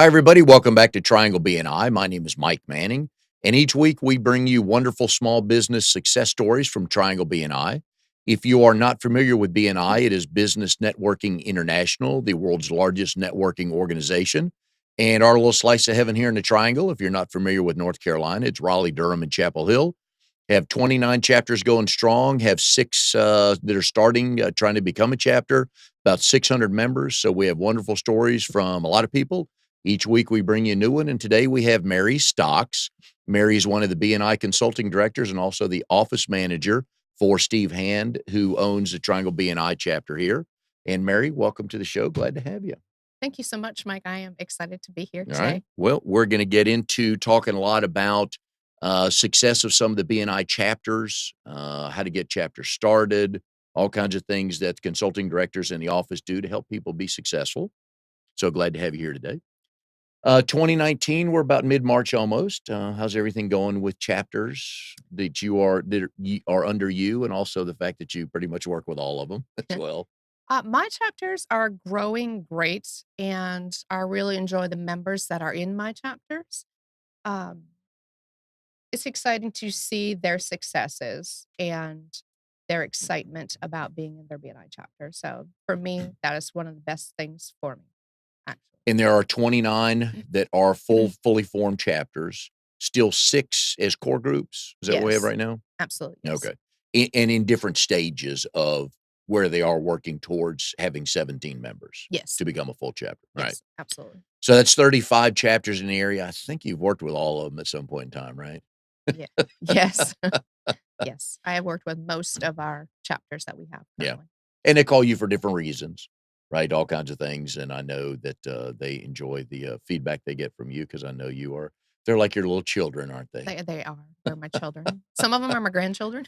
Hi, everybody. Welcome back to Triangle BNI. My name is Mike Manning, and each week we bring you wonderful small business success stories from Triangle BNI. If you are not familiar with BNI, it is Business Networking International, the world's largest networking organization. And our little slice of heaven here in the Triangle, if you're not familiar with North Carolina, it's Raleigh, Durham, and Chapel Hill. Have 29 chapters going strong, have six that are starting, trying to become a chapter, about 600 members. So we have wonderful stories from a lot of people. Each week we bring you a new one. And today we have Mary Stocks. Mary is one of the BNI consulting directors and also the office manager for Steve Hand, who owns the Triangle BNI chapter here. And Mary, welcome to the show. Glad to have you. Thank you so much, Mike. I am excited to be here All right. today. Well, we're going to get into talking a lot about success of some of the BNI chapters, how to get chapters started, all kinds of things that consulting directors in the office do to help people be successful. So glad to have you here today. 2019, we're about mid-March almost. How's everything going with chapters that are under you, and also the fact that you pretty much work with all of them as well? My chapters are growing great, and I really enjoy the members that are in my chapters. Um, it's exciting to see their successes and their excitement about being in their BNI chapter. So for me, that is one of the best things for me, actually. And there are 29 that are fully formed chapters, still 6 as core groups. Is that what we have Yes, right now? absolutely. Yes. Okay. And in different stages of where they are working towards having 17 members Yes. to become a full chapter, right? Yes, absolutely. So that's 35 chapters in the area. I think you've worked with all of them at some point in time, right? Yeah. Yes. Yes. I have worked with most of our chapters that we have Yeah. currently. And they call you for different reasons, right? All kinds of things. And I know that they enjoy the feedback they get from you because I know they're like your little children, aren't they? They are. They're my children. Some of them are my grandchildren.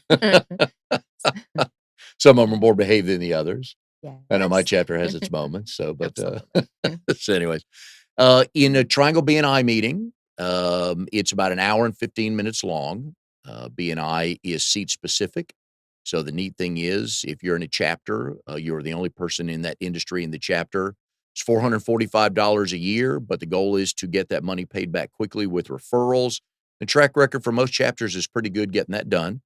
Some of them are more behaved than the others. I know my Yes. chapter has its moments. So, but Absolutely. so, anyways, in a Triangle BNI meeting, it's about an hour and 15 minutes long. BNI is seat specific. So the neat thing is, if you're in a chapter, you're the only person in that industry in the chapter. It's $445 a year, but the goal is to get that money paid back quickly with referrals. The track record for most chapters is pretty good getting that done.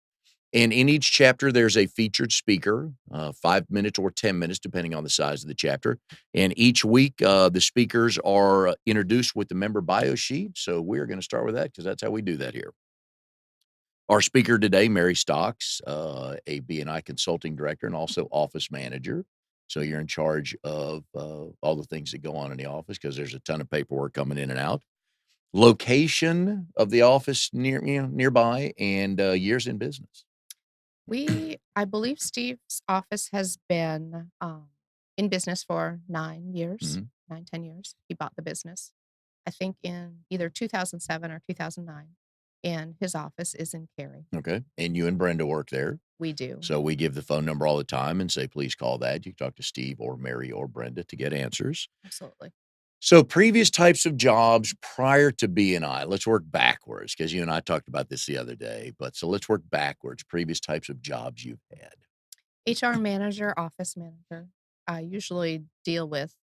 And in each chapter, there's a featured speaker, 5 minutes or 10 minutes, depending on the size of the chapter. And each week, the speakers are introduced with the member bio sheet. So we're going to start with that because that's how we do that here. Our speaker today, Mary Stocks, a BNI consulting director and also office manager. So you're in charge of all the things that go on in the office because there's a ton of paperwork coming in and out. Location of the office nearby, and years in business. I believe Steve's office has been in business for 9 years, Mhm. 10 years. He bought the business, I think, in either 2007 or 2009. And his office is in Cary. Okay. And you and Brenda work there. We do. So we give the phone number all the time and say, please call that. You can talk to Steve or Mary or Brenda to get answers. Absolutely. So previous types of jobs prior to BNI, let's work backwards because you and I talked about this the other day. But so let's work backwards. Previous types of jobs you've had. HR manager, office manager. I usually deal with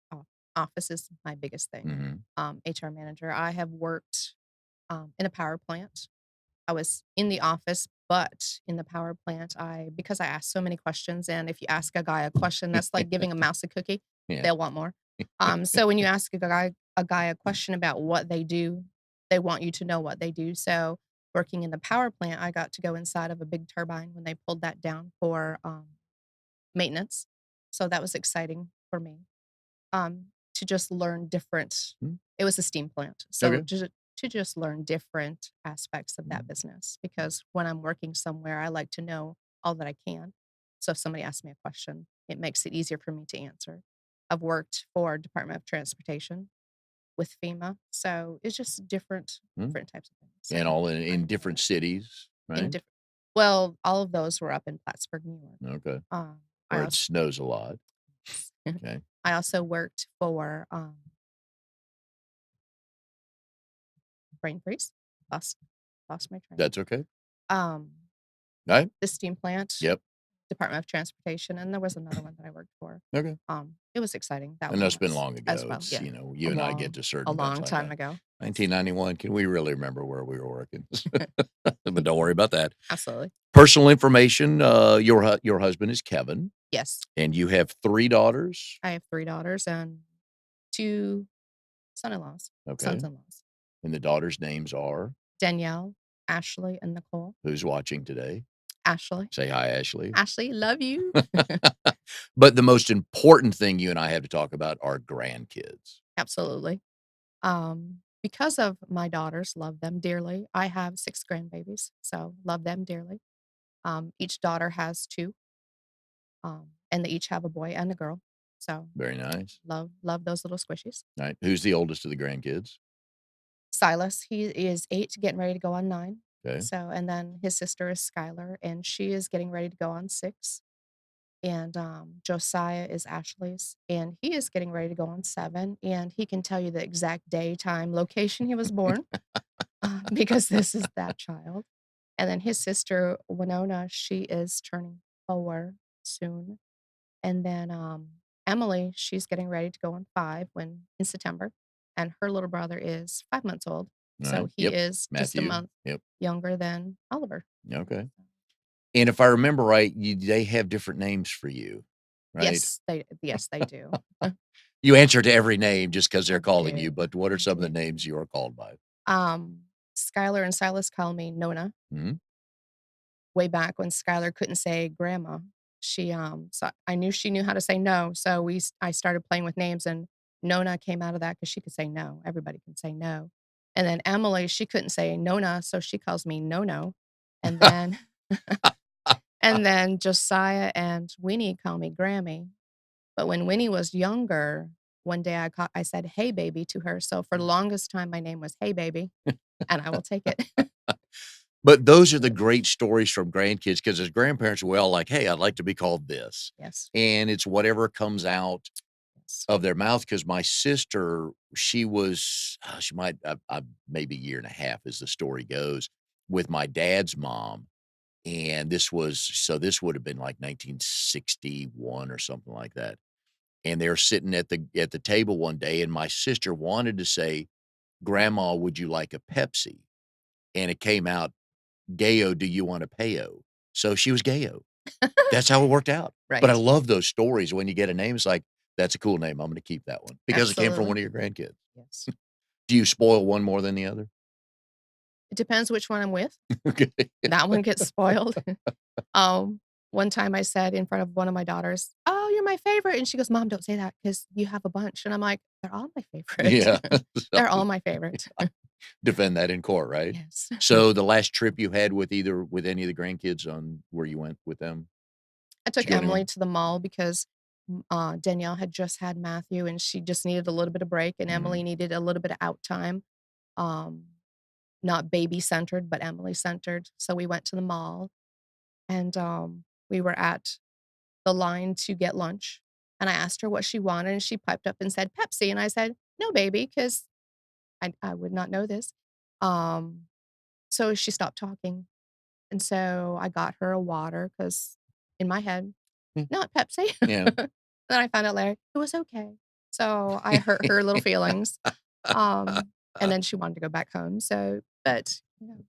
office is my biggest thing. Mhm. HR manager. I have worked in a power plant. I was in the office, but in the power plant, because I asked so many questions, and if you ask a guy a question, that's like giving a mouse a cookie. Yeah. They'll want more. So when you ask a guy a question about what they do, they want you to know what they do. So working in the power plant, I got to go inside of a big turbine when they pulled that down for maintenance. So that was exciting for me to just learn different. Mm. It was a steam plant, so Okay. to just learn different aspects of that business. Because when I'm working somewhere, I like to know all that I can. So if somebody asks me a question, it makes it easier for me to answer. I've worked for Department of Transportation with FEMA, so it's just Mm. different types of things. And So all in different cities, in right? different, well, all of those were up in Plattsburgh, New York. Okay. I Where it also snows a lot. Okay. I also worked for brain freeze. Lost lost my train. That's okay. Um, Right? the steam plant, Yep. Department of Transportation, and there was another one that I worked for. Okay. It was exciting, that I know one it's been was long as ago. well, It's, yeah. you and I get to A certain events long like time that. ago. Yes. 1991, can we really remember where we were working? But don't worry about that. Absolutely. Personal information, your husband is Kevin, Yes. and you have 3 daughters? I have 3 daughters and 2 son-in-laws Okay. sons-in-laws. And the daughters' names are? Danielle, Ashley, and Nicole. Who's watching today? Ashley. Say hi, Ashley. Ashley, love you. But the most important thing you and I have to talk about are grandkids. Absolutely. Because of my daughters, love them dearly. I have 6 grandbabies, so love them dearly. Each daughter has 2, and they each have a boy and a girl. So Very nice. love those little squishies. Right. Who's the oldest of the grandkids? Silas, he is 8, getting ready to go on 9. Okay. So, and then his sister is Skylar, and she is getting ready to go on 6. And Josiah is Ashley's, and he is getting ready to go on 7. And he can tell you the exact day, time, location he was born because this is that child. And then his sister, Winona, she is turning 4 soon. And then Emily, she's getting ready to go on 5 when in September. And her little brother is 5 months old. All So right. he Yep. is just a Matthew. month Yep. younger than Oliver. Okay. And if I remember right, they have different names for you, right? Yes, they do. You answer to every name just because 'cause I they're calling you, do. but what are I some of the do. names you are called by? Um, Skylar and Silas call me Nona. Mhm. Way back when Skylar couldn't say grandma, so I knew she knew how to say no, so I started playing with names, and Nona came out of that because she could say no. Everybody can say no. And then Emily, she couldn't say Nona, so she calls me No. And then and then Josiah and Winnie call me Grammy. But when Winnie was younger, one day I said, "Hey, baby," to her. So for the longest time, my name was Hey, baby, and I will take it. But those are the great stories from grandkids because as grandparents, we're all like, "Hey, I'd like to be called this." Yes, And it's whatever comes out yes. of their mouth. Because my sister, she was, she might, maybe a year and a half as the story goes, with my dad's mom, and this would have been like 1961 or something like that, and they're sitting at the table one day, and my sister wanted to say, "Grandma, would you like a Pepsi?" And it came out, "Gayo, do you want a Payo?" So she was Gayo. That's how it worked out. But I Right. love those stories when you get a name, it's like, "That's a cool name, I'm gonna keep that one," because it came from one Absolutely. of your grandkids. Yes. Do you spoil one more than the other? It depends which one I'm with. Okay. That one gets spoiled. Um, One time I said in front of one of my daughters, "Oh, you're my favorite." And she goes, "Mom, don't say that because you have a bunch." And I'm like, "They're all my favorite. Yeah. So, They're all my favorite." defend that in court, right? Yes. So, the last trip you had with any of the grandkids on where you went with them? I Did took you go Emily anywhere? to the mall because, Danielle had just had Matthew, and she just needed a little bit of break, and Emily Mhm. needed a little bit of out time, um, not baby-centered, but Emily-centered. So we went to the mall, and, we were at the line to get lunch, and I asked her what she wanted, and she piped up and said, "Pepsi," and I said, "No, baby," 'cause I would not know this. Um, so she stopped talking, and so I got her a water because in my head, Mm, "Not Pepsi." yeah. Then I found out later, it was okay. So I hurt her little feelings, and then she wanted to go back home, so but,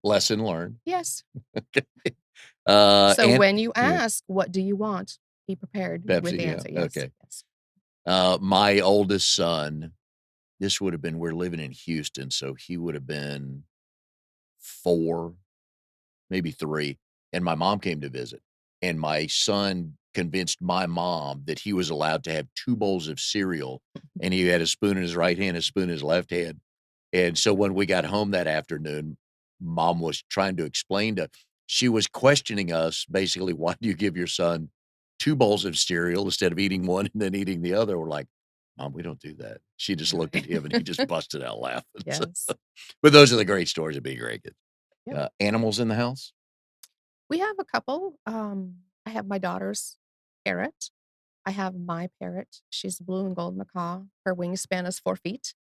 Lesson learned. yes. Okay. So And when you yeah, ask, "What do you want?" Be prepared with Pepsi, the yeah, answer. Yes, okay. yes. My oldest son, this would have been we're living in Houston, so he would have been 4, maybe 3, and my mom came to visit, and my son convinced my mom that he was allowed to have 2 bowls of cereal, and he had a spoon in his right hand, a spoon in his left hand, and so when we got home that afternoon, mom was trying to explain to she was questioning us, basically, "Why do you give your son 2 bowls of cereal instead of eating 1 and then eating the other?" We're like, "Mom, we don't do that." She just looked at Right. him, and he just busted out laughing, so Yes. but those are the great stories of being great kids. Yep. Animals in the house? We have a couple. I have my daughter's parrot. I have my parrot. She's a blue and gold macaw. Her wingspan is 4 feet.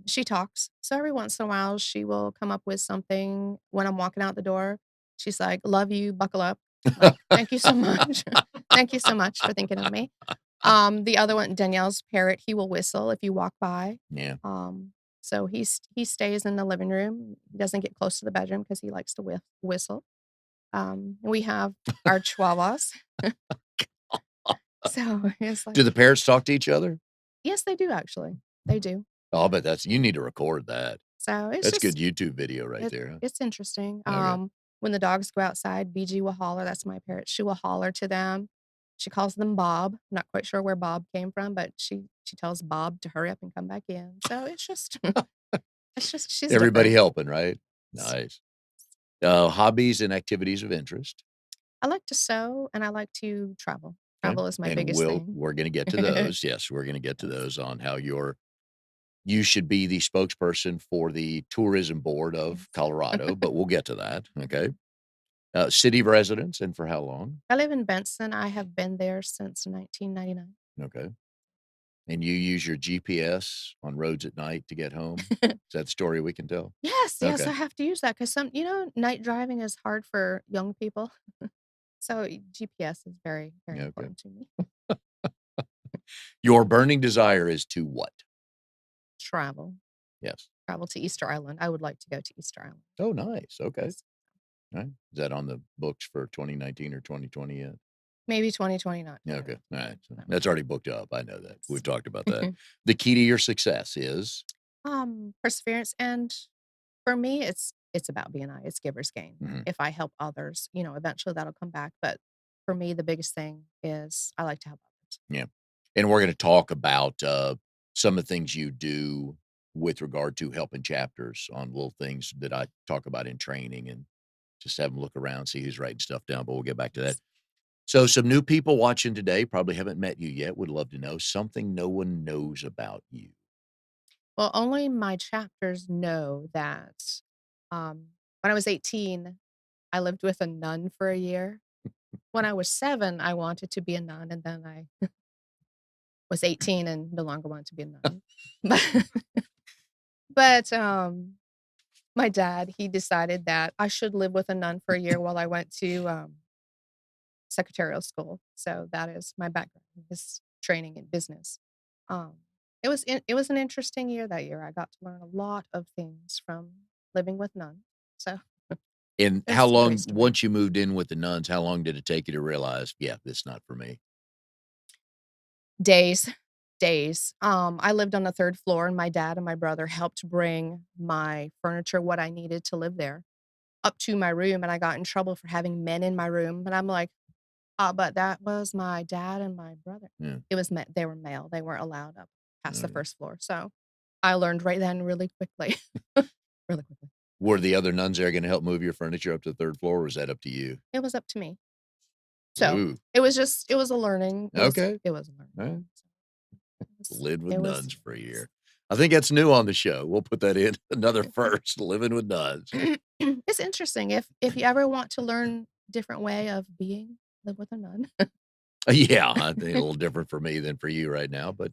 She talks. So every once in a while, she will come up with something when I'm walking out the door. She's like, "Love you, buckle up." Like, "Thank you so much. Thank you so much for thinking of me." The other one, Danielle's parrot, he will whistle if you walk by. Yeah. So he stays in the living room. He doesn't get close to the bedroom because he likes to whistle. We have our chihuahuas. So it's like Do the parrots talk to each other? yes, they do actually. They do. Oh, I'll Yeah. bet you need to record that. So it's That's good just YouTube video right there, huh? it's interesting. Okay. When the dogs go outside, BG will holler. That's my parrot. She will holler to them. She calls them Bob. Not quite sure where Bob came from, but she tells Bob to hurry up and come back in. So it's just it's just she's Everybody different. helping, right? Nice. Hobbies and activities of interest. I like to sew and I like to travel. Okay. Travel is my And biggest thing. we're gonna get to those. Yes, we're gonna get to Yes. those on how you should be the spokesperson for the tourism board of Yes. Colorado, but we'll get to that. Okay. City of residence and for how long? I live in Benson. I have been there since 1999. Okay. And you use your GPS on roads at night to get home? Is that the story we can tell? Yes, yes, Okay. I have to use that because night driving is hard for young people. So GPS is very, very Okay. important to me. Your burning desire is to what? Travel. Yes. Travel to Easter Island. I would like to go to Easter Island. Oh, nice. Okay. Yes. All right. Is that on the books for 2019 or 2020 yet? Maybe 2020, not Yeah, sure. okay. All right. So Not that's already booked up. I know that. yes. We've talked about that. The key to your success is Perseverance, and for me, it's about BNI. It's givers gain. mhm, If I help others, eventually that'll come back. But for me, the biggest thing is I like to help others. yeah. And we're going to talk about some of the things you do with regard to helping chapters on little things that I talk about in training and just have them look around, see who's writing stuff down. But we'll get back to that. Yes. So, some new people watching today probably haven't met you yet. Would love to know something no one knows about you. Well, only my chapters know that when I was 18, I lived with a nun for a year. When I was 7, I wanted to be a nun, and then I was 18 and no longer wanted to be a nun. But but my dad, he decided that I should live with a nun for a year while I went to, secretarial school. So that is my background, is training in business. Um, it was an interesting year that year. I got to learn a lot of things from living with nuns. So And how it's a great long, story. once you moved in with the nuns, how long did it take you to realize, yeah, this is not for me? Days, days. I lived on the 3rd floor, and my dad and my brother helped bring my furniture, what I needed to live there, up to my room, and I got in trouble for having men in my room, and I'm like, but that was my dad and my brother." Yeah. It was ma They were male, they weren't allowed up past the Okay. 1st floor, so I learned right then really quickly, really quickly. Were the other nuns there gonna help move your furniture up to the 3rd floor, or was that up to you? It was up to me. So, Ooh, it was a learning okay. it was a learning Alright. thing, so Lived with it was nuns for a yes. year. I think that's new on the show. We'll put that in, another first, living with nuns. It's interesting. If you ever want to learn different way of being, live with a nun. Yeah, I think a little different for me than for you right now, but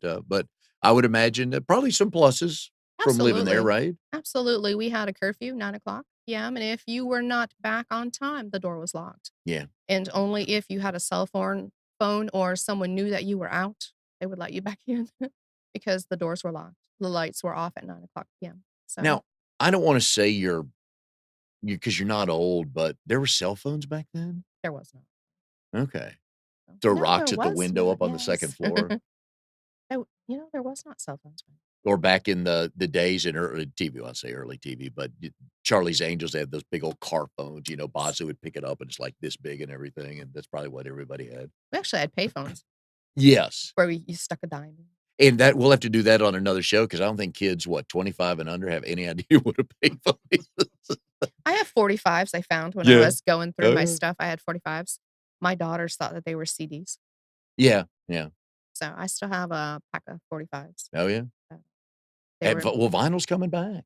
I would imagine that probably some pluses from living there, Absolutely. right? Absolutely. We had a curfew, 9 o'clock PM, and if you were not back on time, the door was locked. Yeah, And only if you had a phone or someone knew that you were out, they would let you back in because the doors were locked. The lights were off at 9 o'clock PM. So now, I don't wanna say you're you because 'cause you're not old, but there were cell phones back then? there was not. Okay. So Throw no, there rocks at the was window not. up on the 2nd Yes. floor? There was not cell phones. Or back in the days in early TV, well, I say early TV, but Charlie's Angels, they had those big old car phones, Bazoo would pick it up, and it's, like, this big and everything, and that's probably what everybody had. We actually had payphones Yes, where you stuck a dime in. and that we'll have to do that on another show because I don't think kids, 25 and under have any idea what a payphone is. I have 45s I found when I Yeah. was going through Oh, my yeah. stuff. I had 45s. My daughters thought that they were CDs. Yeah, yeah. So I still have a pack of 45s. Oh, yeah. Uh, They And were well, vinyl's coming back.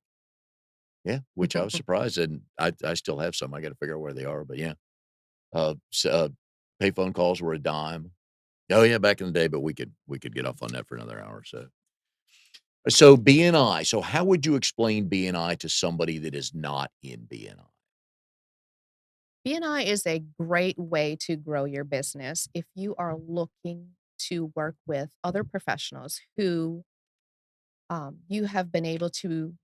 Yeah, which I was surprised, and I still have some. I gotta figure out where they are, but yeah. Payphone calls were a dime. Oh, yeah, back in the day, but we could get off on that for another hour, so. So, BNI, so how would you explain BNI to somebody that is not in BNI? BNI is a great way to grow your business if you are looking to work with other professionals who you have been able to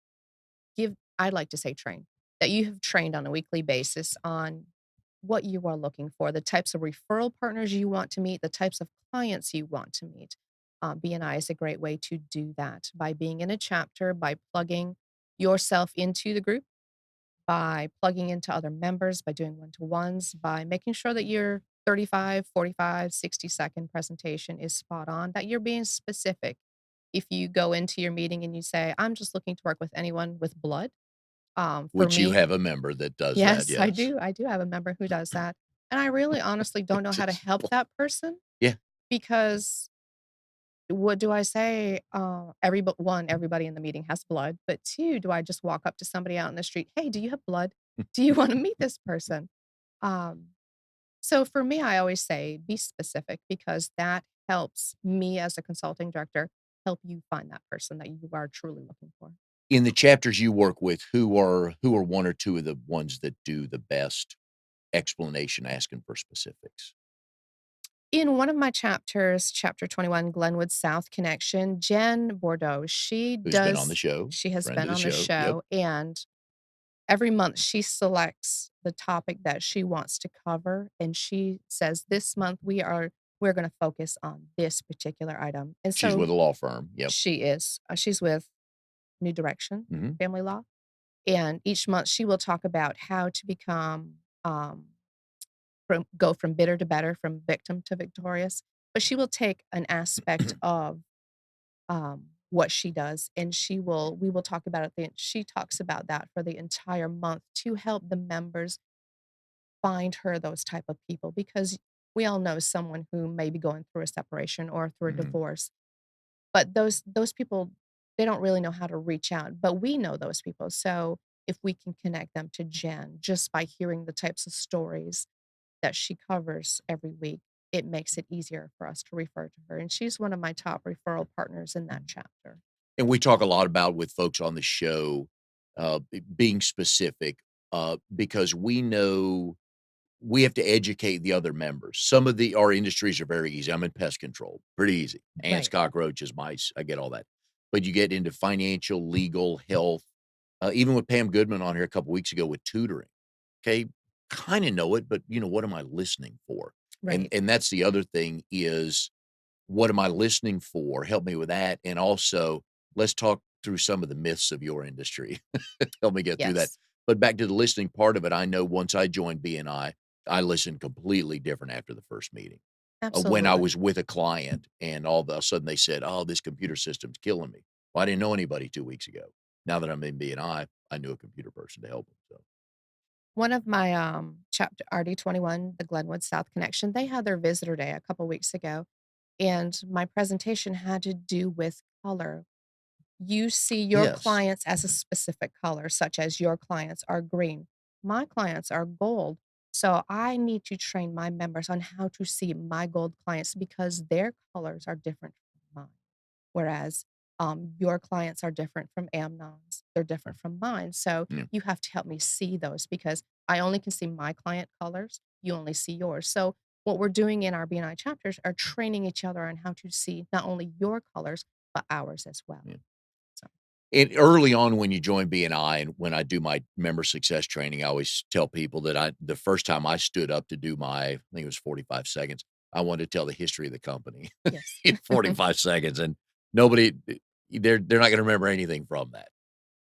give, I'd like to say train, that you have trained on a weekly basis on what you are looking for, the types of referral partners you want to meet, the types of clients you want to meet. BNI is a great way to do that by being in a chapter, by plugging yourself into the group, by plugging into other members, by doing one-to-ones, by making sure that your 35, 45, 60-second presentation is spot on, that you're being specific. If you go into your meeting and you say, I'm just looking to work with anyone with blood, for Which you me, have a member that does that, yes, I yes. do. I do have a member who does that. And I really honestly don't know how to Just help that person yeah, because what do I say? One, everybody in the meeting has blood. But two, do I just walk up to somebody out in the street? Hey, do you have blood? Do you want to meet this person? Um, so for me, I always say be specific because that helps me as a consulting director help you find that person that you are truly looking for. in the chapters you work with, who are 1 or 2 of the ones that do the best explanation asking for specifics? In one of my chapters, chapter 21, Glenwood South Connection, Jen Bordeaux, Who's been on the show, she has friend been of the on the show, yep. show, and every month she selects the topic that she wants to cover, and she says, "This month we're gonna focus on this particular item." And She's so with a law firm, yep. she's with New Direction Mhm. Family Law, and each month she will talk about how to become, from bitter to better, from victim to victorious, but she will take an aspect of, what she does, and we will talk about it she talks about that for the entire month to help the members find her those type of people, because we all know someone who may be going through a separation or through a Mhm. divorce, but those people, they don't really know how to reach out, but we know those people, so if we can connect them to Jen just by hearing the types of stories that she covers every week, it makes it easier for us to refer to her, and she's one of my top referral partners in that chapter. And we talk a lot about with folks on the show, being specific, because we know we have to educate the other members. Some of our industries are very easy. I'm in pest control, pretty easy. Ants, Right. cockroaches, mice, I get all that. But you get into financial, legal, health, even with Pam Goodman on here a couple weeks ago with tutoring. Okay, kind of know it, but what am I listening for? And Right. and that's the other thing is what am I listening for? Help me with that. And also, let's talk through some of the myths of your industry. Help me get through that. Yes. But back to the listening part of it, I know once I joined BNI listened completely different after the first meeting. When I Absolutely. was with a client and all of a sudden they said, "Oh, this computer system's killing me." Well, I didn't know anybody 2 weeks ago. Now that I'm in BNI, I knew a computer person to help them. So, One of my, chapter RD21, the Glenwood South Connection, they had their visitor day a couple weeks ago, and my presentation had to do with color. You see your yes. clients as a specific color, such as your clients are green. My clients are gold. So I need to train my members on how to see my gold clients because their colors are different from mine. Whereas your clients are different from Amnon's, they're different from mine. So Yeah. you have to help me see those because I only can see my client colors. You only see yours. So what we're doing in our BNI chapters are training each other on how to see not only your colors, but ours as well. Yeah. So And early on when you join BNI and when I do my member success training, I always tell people that the first time I stood up to do I think it was 45 seconds, I wanted to tell the history of the company yes. in 45 seconds. And nobody, they're not going to remember anything from that.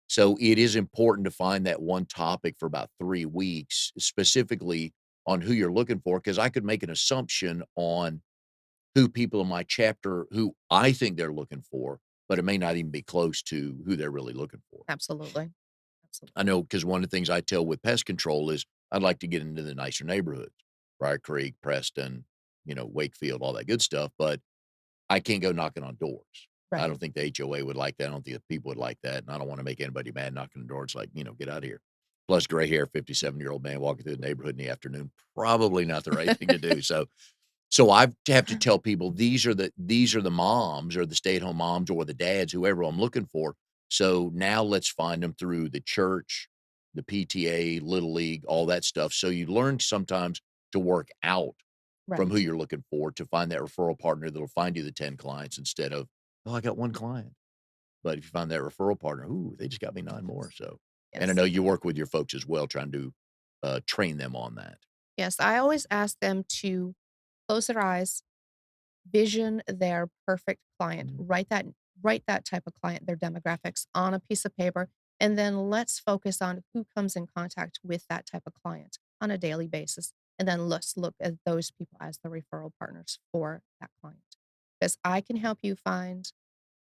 So it is important to find that one topic for about 3 weeks, specifically on who you're looking for, because I could make an assumption on who people in my chapter who I think they're looking for, but it may not even be close to who they're really looking for. Absolutely. I Absolutely. know because one of the things I tell with pest control is I'd like to get into the nicer neighborhoods, Briar Creek, Preston, Wakefield, all that good stuff, but I can't go knocking on doors. I don't Right. think the HOA would like that. I don't think the people would like that. And I don't want to make anybody mad knocking on doors like, get out of here. Plus, gray hair, 57-year-old man walking through the neighborhood in the afternoon, probably not the right thing to do. So I have to tell people these are the moms or the stay-at-home moms or the dads, whoever I'm looking for. So now let's find them through the church, the PTA, little league, all that stuff. So you learn sometimes to work out from who Right. you're looking for to find that referral partner that'll find you the 10 clients instead of, oh, I got one client. But if you find that referral partner, ooh, they just got me nine more. So, and I Yes. know you work with your folks as well, trying to train them on that. Yes, I always ask them to close their eyes, vision their perfect client, Mm, write that type of client, their demographics on a piece of paper, and then let's focus on who comes in contact with that type of client on a daily basis. And then let's look at those people as the referral partners for that client. Because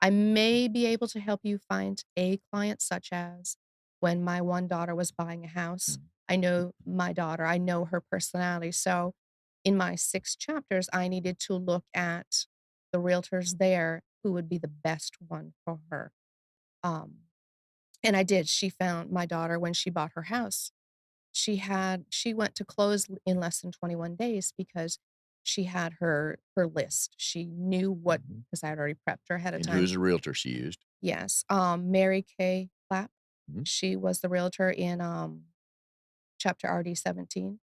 I may be able to help you find a client, such as when my one daughter was buying a house. mm, I know my daughter, I know her personality. So in my 6 chapters, I needed to look at the realtors there who would be the best one for her. Um, and I did. She found my daughter when she bought her house. She went to close in less than 21 days because she had her list. She knew what, mhm. because I had already prepped her ahead of And time. who's the realtor she used? Yes, Mary Kay Clapp. Mhm, She was the realtor in, chapter RD 17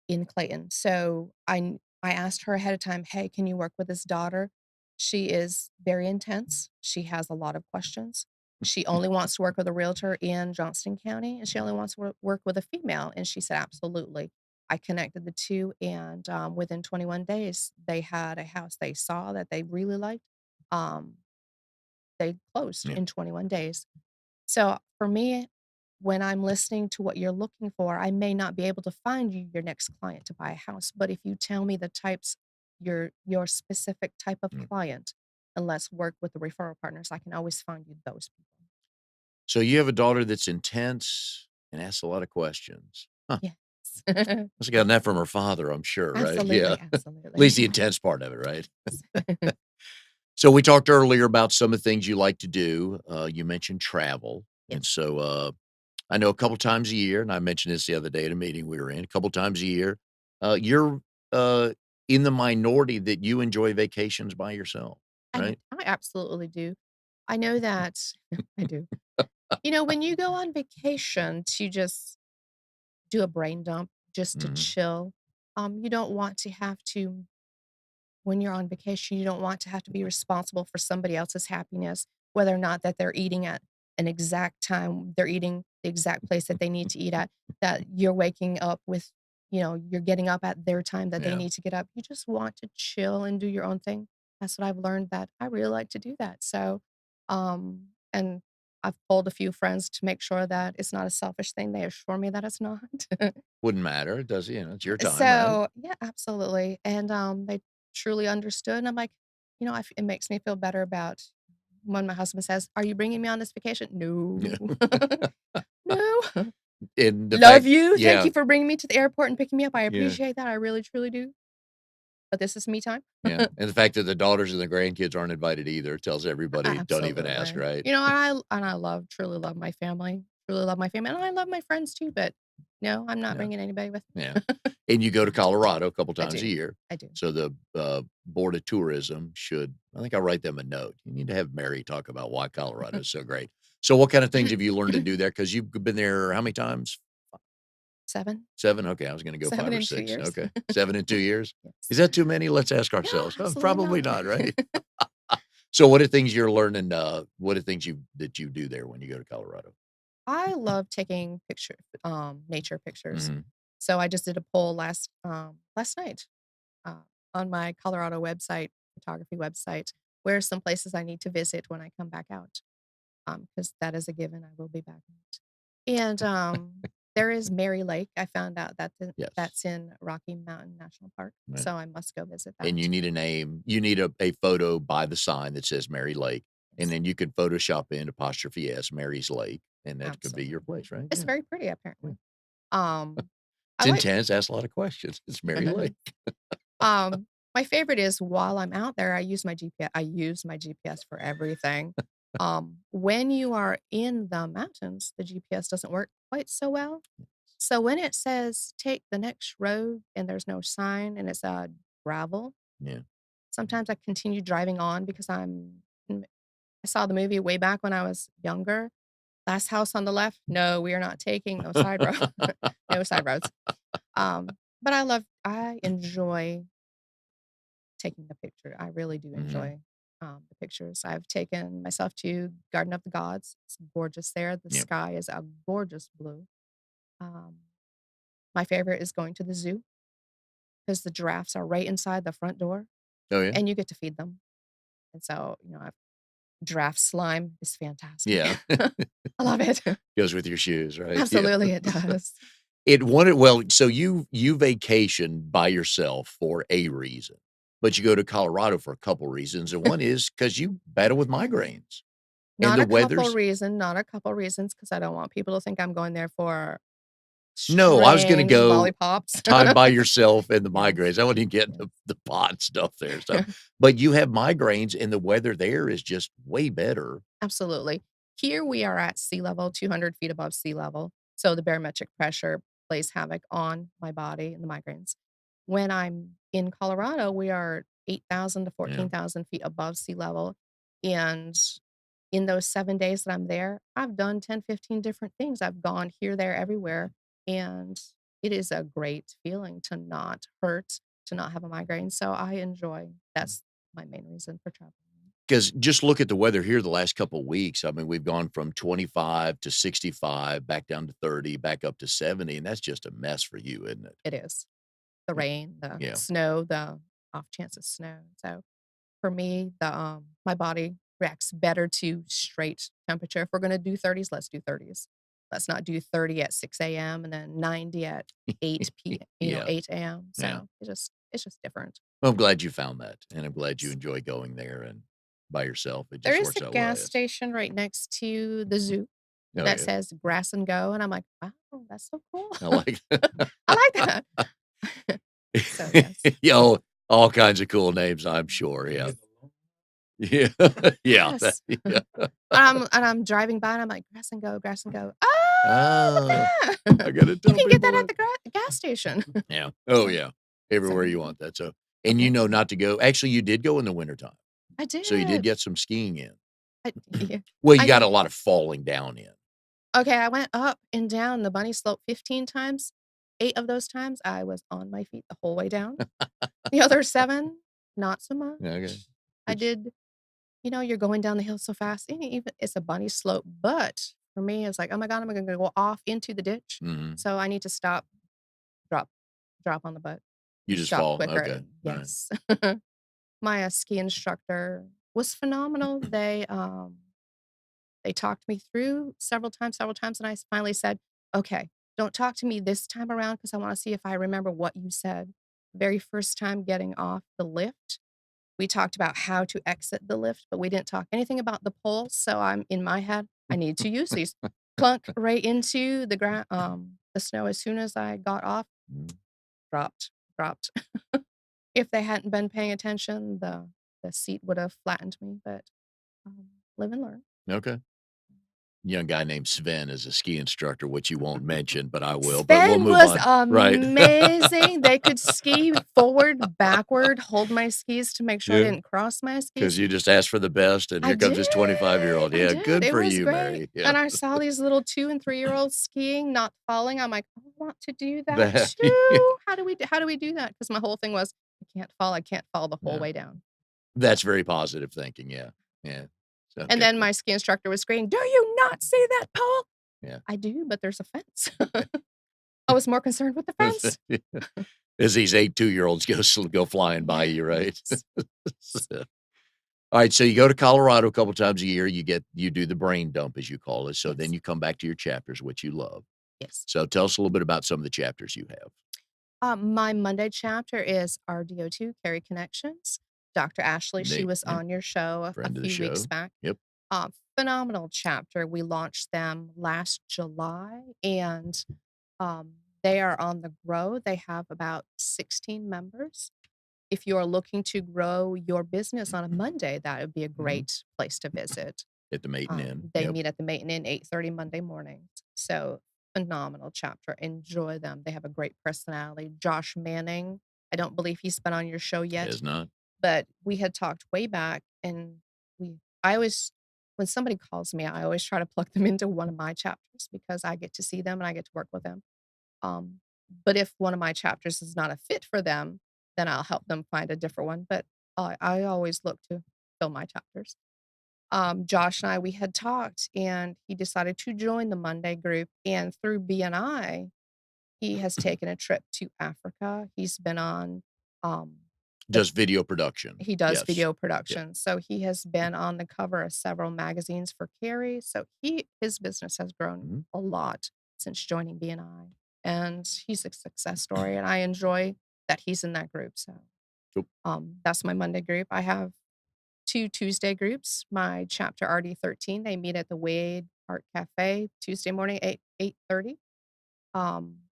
in Clayton. So I asked her ahead of time, "Hey, can you work with this daughter?" She is very intense. She has a lot of questions. She only wants to work with a realtor in Johnston County, and she only wants to work with a female. And she said, "Absolutely." I connected the two, and within 21 days, they had a house they saw that they really liked. Um, they closed yeah. in 21 days. So for me, when I'm listening to what you're looking for, I may not be able to find you your next client to buy a house, but if you tell me the types, your specific type of Mm. client, and let's work with the referral partners, I can always find you those people. So you have a daughter that's intense and asks a lot of questions. Huh. Yes. Must have gotten that from her father, I'm sure, right? Yeah. Absolutely, At least absolutely. the intense part of it, right? Yes. So we talked earlier about some of the things you like to do. You mentioned travel. And Yes. so I know a couple times a year, and I mentioned this the other day at a meeting we were in, a couple times a year, you're uh, in the minority that you enjoy vacations by yourself, right? I absolutely do. I know that I do. When you go on vacation to just do a brain dump, just to Mhm. chill, you don't want to have to when you're on vacation, you don't want to have to be responsible for somebody else's happiness, whether or not that they're eating at an exact time, they're eating the exact place that they need to eat at, that you're waking up with, you're getting up at their time that they Yeah. need to get up. You just want to chill and do your own thing. That's what I've learned, that I really like to do that. So, and I've polled a few friends to make sure that it's not a selfish thing. They assure me that it's not. Wouldn't matter. It does, it's your time, right? So, yeah, absolutely, and, they truly understood, and I'm like, it makes me feel better about when my husband says, "Are you bringing me on this vacation?" Yeah. "No." "No." And the "Love fact you, thank yeah, you for bringing me to the airport and picking me up, I yeah. appreciate that, I really, truly do, but this is me time." Yeah, and the fact that the daughters and the grandkids aren't invited either tells everybody, "Don't even ask," Absolutely. right? And I truly love my family, truly love my family, and I love my friends too, but no, I'm not Yeah, bringing anybody with yeah, me. and you go to Colorado a couple I times a do, year, I do. so the, Board of Tourism should I think I'll write them a note. You need to have Mary talk about why Colorado is so great. So what kinda things have you learned to do there? Because 'Cause you've been there how many times? 7? 7? Okay, I was gonna go 7 5 or in 2 6. years? Okay, 7 in 2 years? Yes. Is that too many? Let's ask No, ourselves. absolutely Probably not. not, right? So what are things you're learning, what are things you do there when you go to Colorado? I love taking nature pictures. Mhm. So I just did a poll last night, uh, on my Colorado photography website, where are some places I need to visit when I come back out, because that is a given, I will be back out. And, there is Mary Lake. I found out Yes, that's in Rocky Mountain National Park, right, so I must go visit and that. you need a name you need a photo by the sign that says Mary Lake, and Yes, then you could Photoshop in apostrophe S, Mary's Lake, and that could be your absolutely. place, right? It's Yeah, very pretty, yeah. apparently. Um, I It's like intense, asks a lot of questions. It's Mary Lake. Um, my favorite is while I'm out there, I use my GPS for everything. When you are in the mountains, the GPS doesn't work quite so well. So when it says take the next road and there's no sign and it's gravel, Yeah, sometimes I continue driving on because I saw the movie way back when I was younger, Last house on the left? No, we are not taking no side road no side roads. But I enjoy taking the picture. I really do Mhm. enjoy, the pictures. I've taken myself to Garden of the Gods. It's gorgeous there. The Yep. sky is a gorgeous blue. Um, my favorite is going to the zoo because the giraffes are right inside the front door, Oh, yeah? and you get to feed them. And so, I've giraffe slime is fantastic. Yeah. I love it. Goes with your shoes, right? Yeah. Absolutely, it does. So you vacation by yourself for a reason, but you go to Colorado for a couple reasons, and one is because you battle with migraines, and the weather's Not a couple reasons, because I don't want people to think I'm going there for No, I was gonna strange go lollipops. time by yourself and the Yes, migraines. I wouldn't get yes. the pot stuff there, so but you have migraines, and the weather there is just way better. Absolutely. Here we are at sea level, 200 feet above sea level, so the barometric pressure plays havoc on my body and the migraines. When I'm in Colorado, we are 8,000 to Yeah. 14,000 feet above sea level, and in those 7 days that I'm there, I've done 10, 15 different things. I've gone here, there, everywhere, and it is a great feeling to not hurt, to not have a migraine, so I enjoy that's my main reason for traveling. 'Cause just look at the weather here the last couple weeks. I mean, we've gone from 25 to 65, back down to 30, back up to 70, and that's just a mess for you, isn't it? It is. The Yeah. rain, the Yeah. snow, the off chance of snow. So for me, my body reacts better to straight temperature. If we're gonna do 30s, let's do 30s. Let's not do 30 at 6 AM and then 90 at Yeah. 8 AM. Yeah. So it's just different. Well, I'm glad you found that, and I'm glad you enjoy going there and by yourself. It There just is works a out well, gas yes. station right next to the zoo Oh, that yeah. says grass and go, and I'm like, "Wow, that's so cool." I like I like that. So, yes. You know, all kinds of cool names, I'm sure, yeah. Yeah. Yeah, that Yes. yeah. And I'm driving by and I'm like, "Grass and go, grass and go." "Oh, look Oh, at I that." gotta You tell can get people that at that. the gas station. Yeah. Oh, So yeah. so, Everywhere you yeah. want that, so and you Yes, know not to go actually, you did go in the wintertime, I so you did did. get some skiing in. Yeah, Well, you I got did. a lot of falling down in. Okay, I went up and down the bunny slope 15 times. 8 of those times, I was on my feet the whole way down. The other 7, not so Okay. much. I It's did you're going down the hill so fast, and even it's a bunny slope, but for me, it's like, "Oh my god, I'm gonna go off into the ditch, mhm. so I need to stop, drop, drop on the butt, You just stop fall, quicker." okay, alright. Yes. My, ski instructor was phenomenal. They talked me through several times, and I finally said, "Okay, don't talk to me this time around because I wanna see if I remember what you said." Very first time getting off the lift, we talked about how to exit the lift, but we didn't talk anything about the poles, so I'm in my head, "I need to use these." Plunk right into the snow as soon as I got off, Mm, dropped, dropped. If they hadn't been paying attention, the seat would have flattened me, but, live and learn. okay. Young guy named Sven is a ski instructor, which you won't mention, but I will, but we'll Sven move was on. Right. amazing. They could ski forward, backward, hold my skis to make sure I Yeah. didn't cross my skis. 'Cause you just asked for the best, and I here comes did, this 25-year-old. I Yeah, did, good it for was you, great, Mary. Yeah. and I saw these little 2 and 3-year-olds skiing, not falling, I'm like, "I want to do that That too. How do we do that?" Because my whole thing was, I can't fall the whole Yeah. way down." That's very positive thinking, yeah. Yeah. So, And okay, then good. my ski instructor was screaming, "Do you not see that pole?" Yeah. "I do, but there's a fence." I was more concerned with the fence. As these 8 two-year-olds go flying by you, right? Yes, yes, So alright, so you go to Colorado a couple times a year, you do the brain dump, as you call it, so then yes, you come back to your chapters, which you love. yes. So tell us a little bit about some of the chapters you have. My Monday chapter is RDO2, Carry Connections. Dr. Ashley, she Neat, was yep, on your show a friend of the few weeks show. back. Yep. Phenomenal chapter. We launched them last July, and um, they are on the grow. They have about 16 members. If you're looking to grow your business on a Monday, that would be a Mhm. great place to visit. At the Maiden Inn, They yep. meet at the Main Inn 8:30 Monday mornings. So, phenomenal chapter. Enjoy them. They have a great personality. Josh Manning, I don't believe he's been on your show yet, Has not. but we had talked way back, and I always when somebody calls me, I always try to plug them into one of my chapters because I get to see them and I get to work with them. Um, but if one of my chapters is not a fit for them, then I'll help them find a different one. But I always look to fill my chapters. Josh and I, we had talked, and he decided to join the Monday group. And through BNI, he has taken a trip to Africa. He's been on um, the Does video production. he does Yes. video Yeah. production, so he has been on the cover of several magazines for Carrie, so his business has grown Mhm. a lot since joining BNI, and he's a success story, and I enjoy that he's in that group, so, Cool. that's my Monday group. I have 2 Tuesday groups. My chapter RD13, they meet at the Wade Park Cafe Tuesday morning, 8:30, um,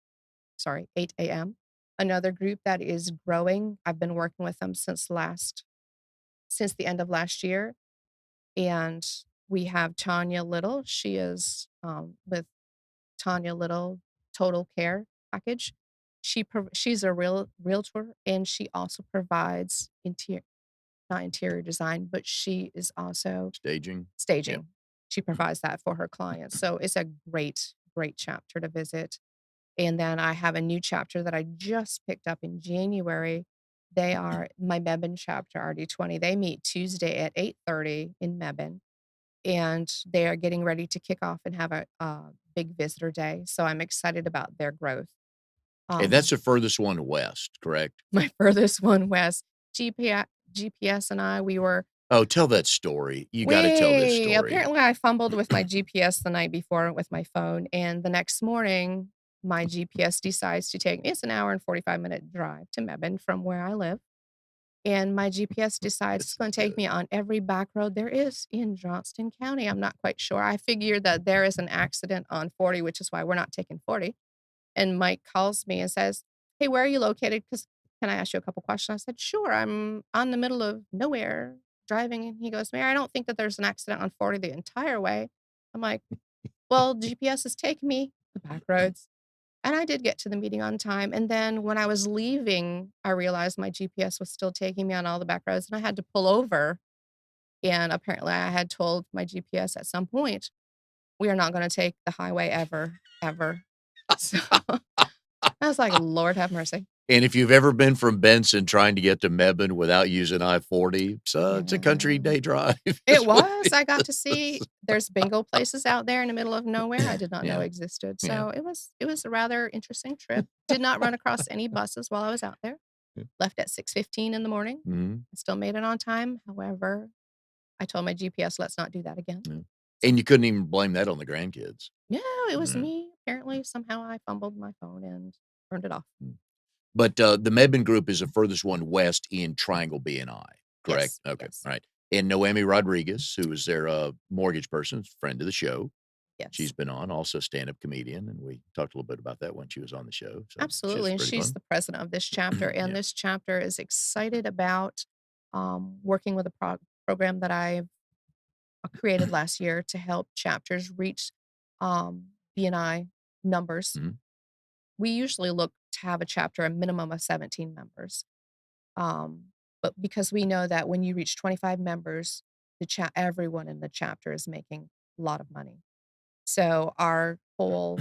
sorry, 8 AM. Another group that is growing, I've been working with them since the end of last year, and we have Tanya Little. She is, with Tanya Little Total Care Package. She's a realtor, and she also provides not interior design, but she is also Staging. Yep. staging. She provides that for her clients, so it's a great chapter to visit. And then I have a new chapter that I just picked up in January. They are my Mebane chapter, RD20. They meet Tuesday at 8:30 in Mebane, and they are getting ready to kick off and have a big visitor day. So I'm excited about their growth. And that's Um, the furthest one west, correct? my furthest one west, GPS and I, we were Oh, tell that story. You gotta tell this we story. apparently I fumbled with my GPS the night before with my phone, and the next morning, my GPS decides to take me it's an hour and 45-minute drive to Mebane from where I live, and my GPS decides it's This gonna is take good. me on every back road there is in Johnston County. I'm not quite sure. I figured that there is an accident on 40, which is why we're not taking 40. And Mike calls me and says, "Hey, where are you located? Because can I ask you a couple questions?" I said, "Sure. I'm on the middle of nowhere driving." And he goes, "Mary, I don't think that there's an accident on 40 the entire way." I'm like, "Well, GPS is taking me the back roads." And I did get to the meeting on time. And then when I was leaving, I realized my GPS was still taking me on all the back roads and I had to pull over. And apparently I had told my GPS at some point, we are not going to take the highway ever, ever. So I was like, Lord have mercy. And if you've ever been from Benson trying to get to Mebane without using I-40, it's a country Yeah. day drive It is what was. it I got to see is. there's bingo places out there in the middle of nowhere I did not know Yeah, existed. yeah, So it was a rather interesting trip. Did not run across any buses while I was out there. yeah. Left at 6:15 in the morning. Mhm, I still made it on time. However, I told my GPS, let's not do that again. yeah. So, And you couldn't even blame that on the grandkids. yeah, it was Yeah, me. Apparently, somehow I fumbled my phone and turned it off. mm. But, the Mebane Group is the furthest one west in Triangle BNI, correct? Yes, Okay, yes, alright. And Noemi Rodriguez, who is their, mortgage person, friend of the show, she's yes. been on, also stand-up comedian, and we talked a little bit about that when she was on the show, so she's Absolutely, and pretty she's fun. the president of this chapter, and Yeah. this chapter is excited about, working with a program that I've created last year to help chapters reach, BNI numbers. Mhm. We usually look to have a chapter a minimum of 17 members, um, but because we know that when you reach 25 members, everyone in the chapter is making a lot of money. So our whole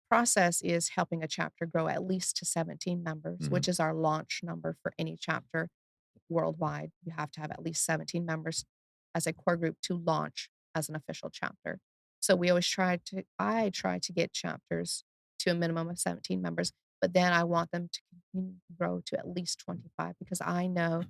process is helping a chapter grow at least to 17 members, Mhm. which is our launch number for any chapter worldwide. You have to have at least 17 members as a core group to launch as an official chapter. So I try to get chapters to a minimum of 17 members, but then I want them to continue to grow to at least 25 because I know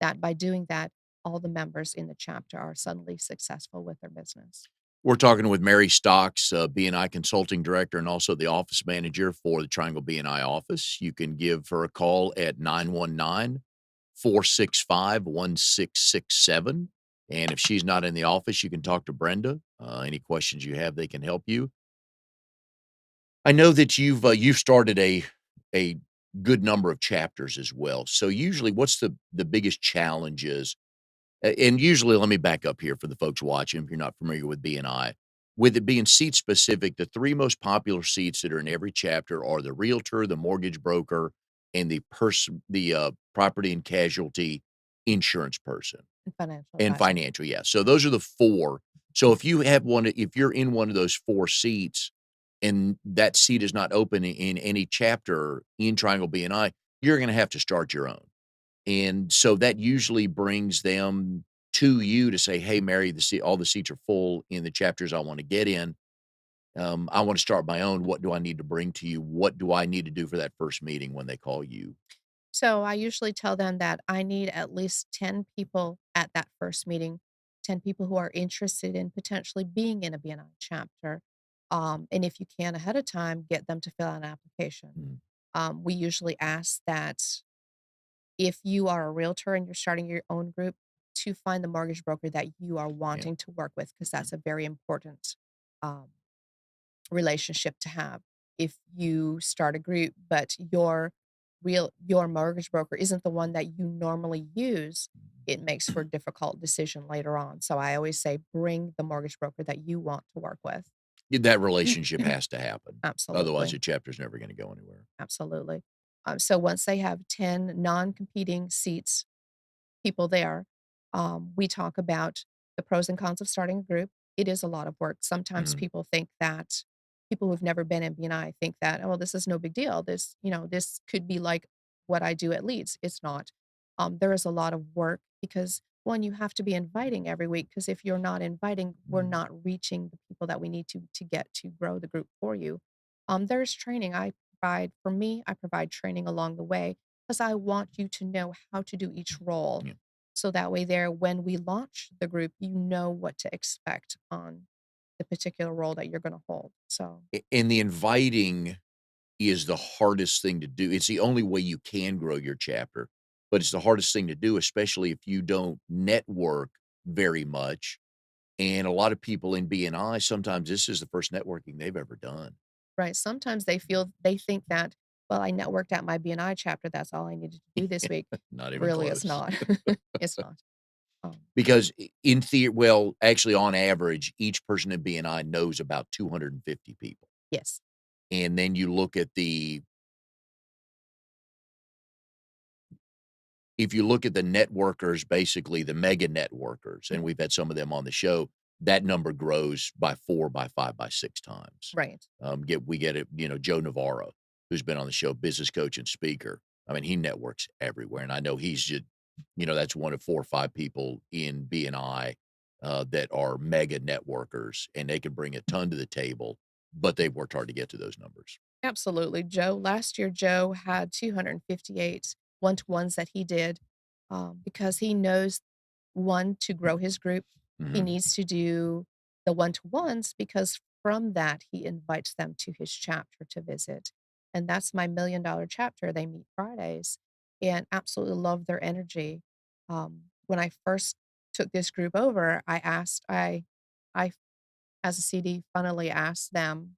that by doing that, all the members in the chapter are suddenly successful with their business. We're talking with Mary Stocks, BNI consulting director and also the office manager for the Triangle BNI office. You can give her a call at 919-465-1667. And if she's not in the office, you can talk to Brenda. Any questions you have, they can help you. I know that you've started a good number of chapters as well. So usually what's the biggest challenges and usually, let me back up here for the folks watching, if you're not familiar with BNI. With it being seat specific, the 3 most popular seats that are in every chapter are the realtor, the mortgage broker, and the property and casualty insurance person And financial and advisor. financial, yeah. So those are the 4. So if you're in one of those 4 seats and that seat is not open in any chapter in Triangle BNI, you're gonna have to start your own. And so that usually brings them to you to say, "Hey, Mary, all the seats are full in the chapters I wanna get in. I wanna start my own. What do I need to bring to you? What do I need to do for that first meeting when they call you?" So I usually tell them that I need at least 10 people at that first meeting, 10 people who are interested in potentially being in a BNI chapter. And if you can ahead of time, get them to fill out an application. Mm, We usually ask that if you are a realtor and you're starting your own group, to find the mortgage broker that you are yeah, wanting to work with, because mm, that's a very important um, relationship to have. If you start a group, but your mortgage broker isn't the one that you normally use, it makes for a difficult decision later on. So I always say bring the mortgage broker that you want to work with. that relationship has to happen. Otherwise, Absolutely. the chapter's never gonna go anywhere. Absolutely. So once they have 10 non-competing seats people there. We talk about the pros and cons of starting a group. It is a lot of work. Sometimes Mhm, people think that people who've never been in BNI think that, oh, this is no big deal. This could be like what I do at Leeds. It's not. There is a lot of work because one, you have to be inviting every week because if you're not inviting, we're mhm, not reaching the people that we need to get to grow the group for you. There's training I provide. For me, I provide training along the way because I want you to know how to do each role yeah. so that way there, when we launch the group, you know what to expect on the particular role that you're gonna hold. So And the inviting is the hardest thing to do. It's the only way you can grow your chapter, but it's the hardest thing to do, especially if you don't network very much. And a lot of people in BNI, sometimes this is the first networking they've ever done. right, sometimes they think that, "Well, I networked at my BNI chapter, that's all I needed to do this week." Not even Really, it's close. not. It's not. Um, Because in theory, well, actually, on average, each person in BNI knows about 250 people. yes. And then you look at the if you look at the networkers, basically the mega networkers, and Mhm. we've had some of them on the show, that number grows by 4, by 5, by 6 times. Right. We get it, Joe Navarro, who's been on the show, business coach and speaker. I mean, he networks everywhere, and I know he's just, that's one of 4 or 5 people in BNI that are mega networkers, and they can bring a ton to the table, but they've worked hard to get to those numbers. Absolutely. Last year, Joe had 258 one-to-ones that he did, because he knows, 1, to grow his group, he Mhm. needs to do the one-to-ones because from that, he invites them to his chapter to visit, and that's my $1,000,000 chapter. They meet Fridays and absolutely love their energy. When I first took this group over, I as a CD, funnily asked them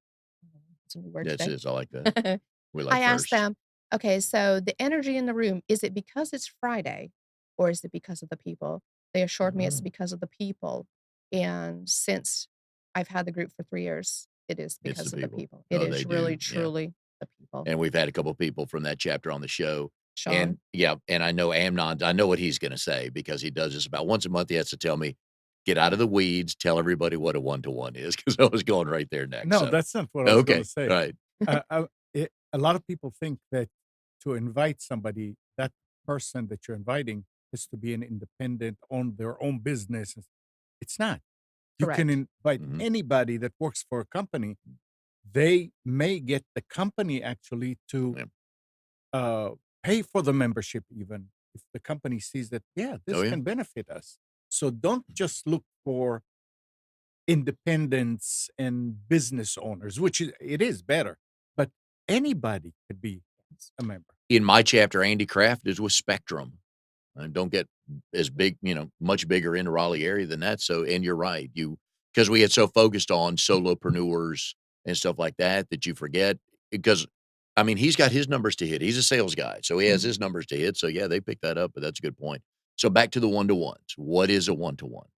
it's a new word Yes, it today. is. I like that. We I like asked firsts. them, "Okay, so the energy in the room, is it because it's Friday or is it because of the people?" They assured me it's Oh. because of the people, and since I've had the group for 3 years, it is It's because the of the people. people. It Oh, they is really, do, yeah, truly the people. and we've had a couple people from that chapter on the show, and Sean. yeah, and I know what he's gonna say because he does this about once a month, he has to tell me, "Get out of the weeds, tell everybody what a one-to-one is," because I was going right there next, No, so that's not what I was gonna okay, say. right. A lot of people think that to invite somebody, that person that you're inviting has to be an independent, own their own business. It's not. You can Correct. invite Mhm, anybody that works for a company. They may get the company actually to yeah. uh, pay for the membership, even if the company sees that, yeah, Oh, this yeah. can benefit us. So don't just look for independents and business owners, which it is better, but anybody could be a member. In my chapter, Andy Kraft is with Spectrum. Don't get as big, much bigger in the Raleigh area than that. So, and you're right, because we get so focused on solopreneurs and stuff like that that you forget because, I mean, he's got his numbers to hit. He's a sales guy, so he has Mhm. his numbers to hit. So, yeah, they picked that up, but that's a good point. So, back to the one to ones. What is a one to one?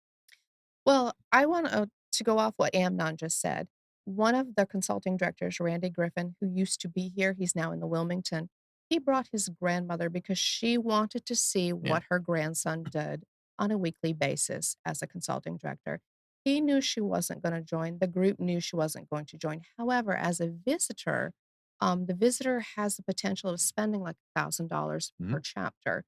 Well, I want to go off what Amnon just said. One of the consulting directors, Randy Griffin, who used to be here, he's now in the Wilmington. He brought his grandmother because she wanted to see Yeah. what her grandson did on a weekly basis as a consulting director. He knew she wasn't gonna join, the group knew she wasn't going to join. However, as a visitor, the visitor has the potential of spending, like, $1,000 per Mhm. chapter.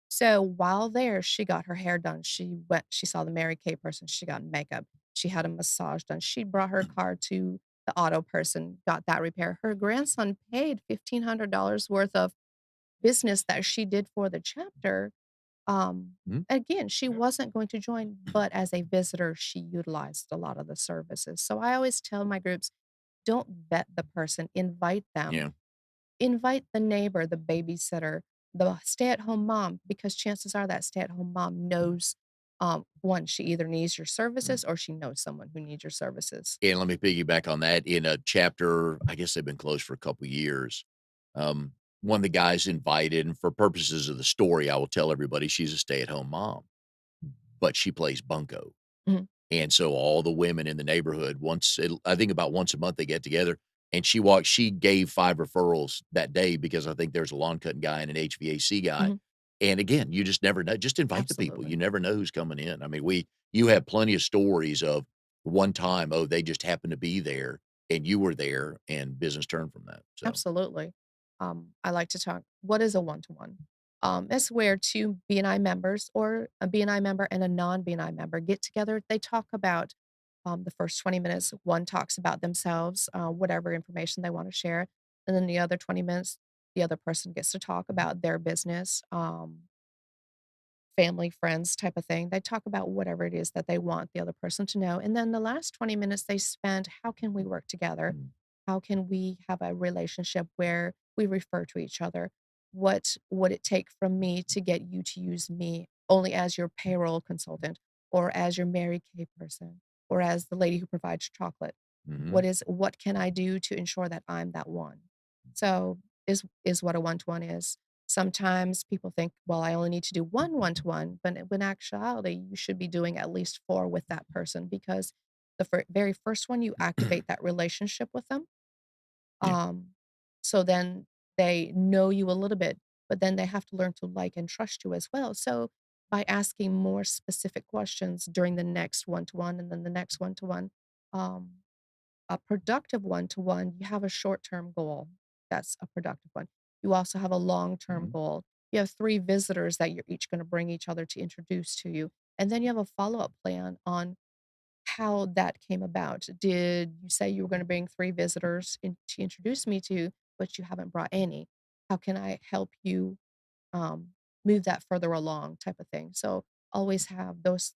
So, while there, she got her hair done, she saw the Mary Kay person, she got makeup, she had a massage done, she brought her car to the auto person, got that repair. Her grandson paid $1,500 worth of business that she did for the chapter. Mhm. Again, she wasn't going to join, but as a visitor, she utilized a lot of the services. So I always tell my groups, don't vet the person, invite them. Yeah. Invite the neighbor, the babysitter, the stay-at-home mom, because chances are that stay-at-home mom knows, one, she either needs your Mm. services or she knows someone who needs your services. And let me piggyback on that. In a chapter, I guess they've been closed for a couple years. Um, one of the guys invited, and for purposes of the story, I will tell everybody she's a stay-at-home mom, but she plays bunco. Mhm, And so all the women in the neighborhood, I think about once a month they get together, and she gave 5 referrals that day because I think there's a lawn cutting guy and an HVAC guy. mhm, And again, you just never know. Just invite the people. You absolutely. never know who's coming in. I mean, you have plenty of stories of one time, oh, they just happened to be there and you were there and business turned from that. So, Absolutely. I like to talk what is a one-to-one? It's where 2 BNI members or a BNI member and a non-BNI member get together. They talk about, the first 20 minutes, one talks about themselves, whatever information they wanna share, and then the other 20 minutes, the other person gets to talk about their business, family, friends type of thing. They talk about whatever it is that they want the other person to know, and then the last 20 minutes they spend, "How can we work together? mm, How can we have a relationship where we refer to each other? What would it take from me to get you to use me only as your payroll consultant or as your Mary Kay person or as the lady who provides chocolate? mhm, What can I do to ensure that I'm that one?" So is what a one-to-one is. Sometimes people think, well, I only need to do one one-to-one, but in actuality, you should be doing at least 4 with that person because the very first one, you activate that relationship with them. yeah, Um, so then they know you a little bit, but then they have to learn to like and trust you as well. So by asking more specific questions during the next one-to-one and then the next one-to-one, um, a productive one-to-one, you have a short-term goal. That's a productive one. You also have a long-term mhm, goal. You have 3 visitors that you're each gonna bring each other to introduce to you, and then you have a follow-up plan on how that came about. Did you say you were gonna bring 3 visitors in to introduce me to, but you haven't brought any? How can I help you, um, move that further along type of thing? So, always have those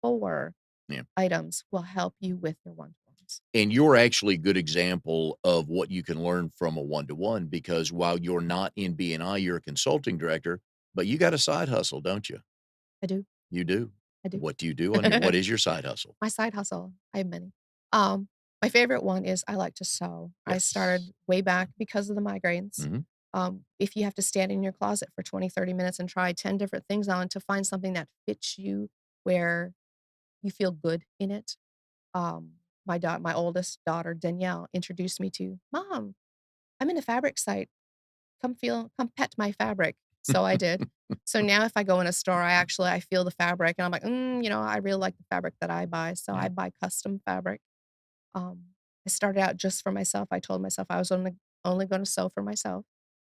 4 yeah. items will help you with your one-to-ones. And you're actually a good example of what you can learn from a one-to-one because while you're not in BNI, you're a consulting director, but you got a side hustle, don't you? I do, You do. I do. What do you do on your what is your side hustle? My side hustle, I have many. Um, my favorite one is I like to sew. I Yes. started way back because of the migraines. Mhm. If you have to stand in your closet for 20, 30 minutes and try 10 different things on to find something that fits you where you feel good in it. Um, my oldest daughter, Danielle, introduced me to, "Mom, I'm in a fabric site. Come pet my fabric." So I did. So now if I go in a store, I feel the fabric and I'm like, I really like the fabric that I buy. So Yeah. I buy custom fabric. Um, I started out just for myself. I told myself I was only going to sew for myself.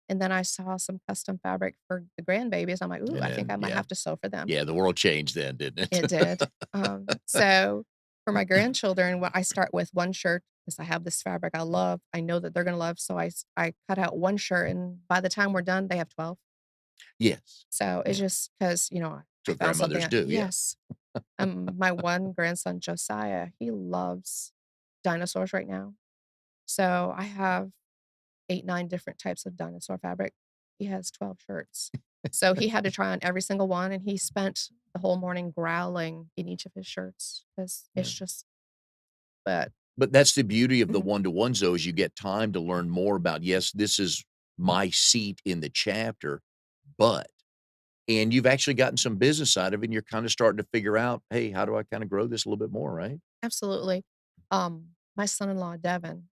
And then I saw some custom fabric for the grandbabies. I'm like, ooh, And I think then I might yeah. have to sew for them. Yeah, the world changed then, didn't It it? did. So for my grandchildren, what I start with one shirt because I have this fabric I love. I know that they're going to love. So I cut out one shirt, and by the time we're done, they have 12. Yes. So it's Yeah. just because I So found something. grandmothers do, yeah. Yes. My one grandson, Josiah, he loves dinosaurs right now. So I have 8, 9 different types of dinosaur fabric. He has 12 shirts. So he had to try on every single one, and he spent the whole morning growling in each of his shirts 'cause Yeah. it's just but But that's the beauty of the mhm, one-to-ones though, is you get time to learn more about, yes, this is my seat in the chapter, but and you've actually gotten some business out of it, and you're kinda starting to figure out, "Hey, how do I kinda grow this a little bit more," right? absolutely. My son-in-law, Devin,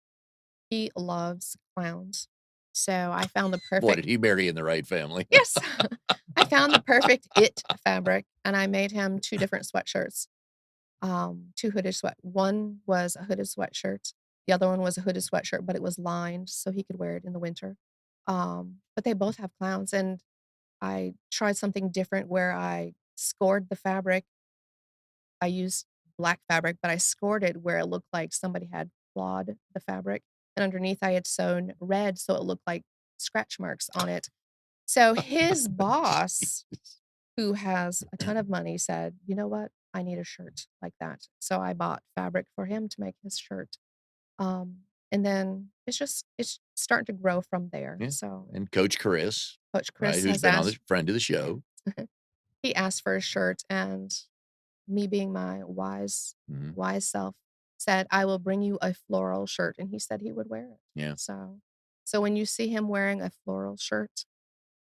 he loves clowns. So I found the Boy, perfect did he marry in the right family. yes. I found the perfect it fabric, and I made him 2 different sweatshirts. 2 hooded sweat one was a hooded sweatshirt, the other one was a hooded sweatshirt, but it was lined so he could wear it in the winter. But they both have clowns, and I tried something different where I scored the fabric. I used black fabric, but I scored it where it looked like somebody had clawed the fabric, and underneath I had sewn red so it looked like scratch marks on it. So his boss, Jeez. who has a ton of money, said, "You know what? I need a shirt like that." So I bought fabric for him to make his shirt. And then it's starting to grow from there. Yeah, So and Coach Chris, Coach right, Chris who's has been on the asked friend of the yeah. show. He asked for a shirt, and me being my Mhm. wise self said, "I will bring you a floral shirt," and he said he would wear it. Yeah. So when you see him wearing a floral shirt,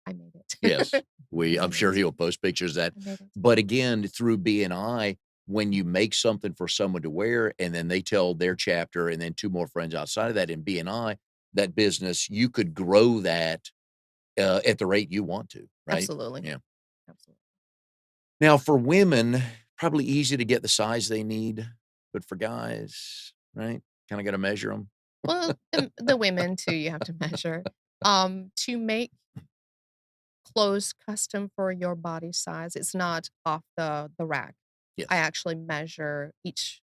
I made Yes. it. We I I'm made sure it. he'll post pictures of that. I made it. But again, through BNI, when you make something for someone to wear and then they tell their chapter and then 2 more friends outside of that in BNI, that business, you could grow that, at the rate you want to, right? Absolutely. Yeah. Absolutely. Now for women, probably easy to get the size they need, but for guys, right? Kinda gotta measure them. Well, the women too, you have to measure. To make clothes custom for your body size, it's not off the rack. I Yes. actually measure each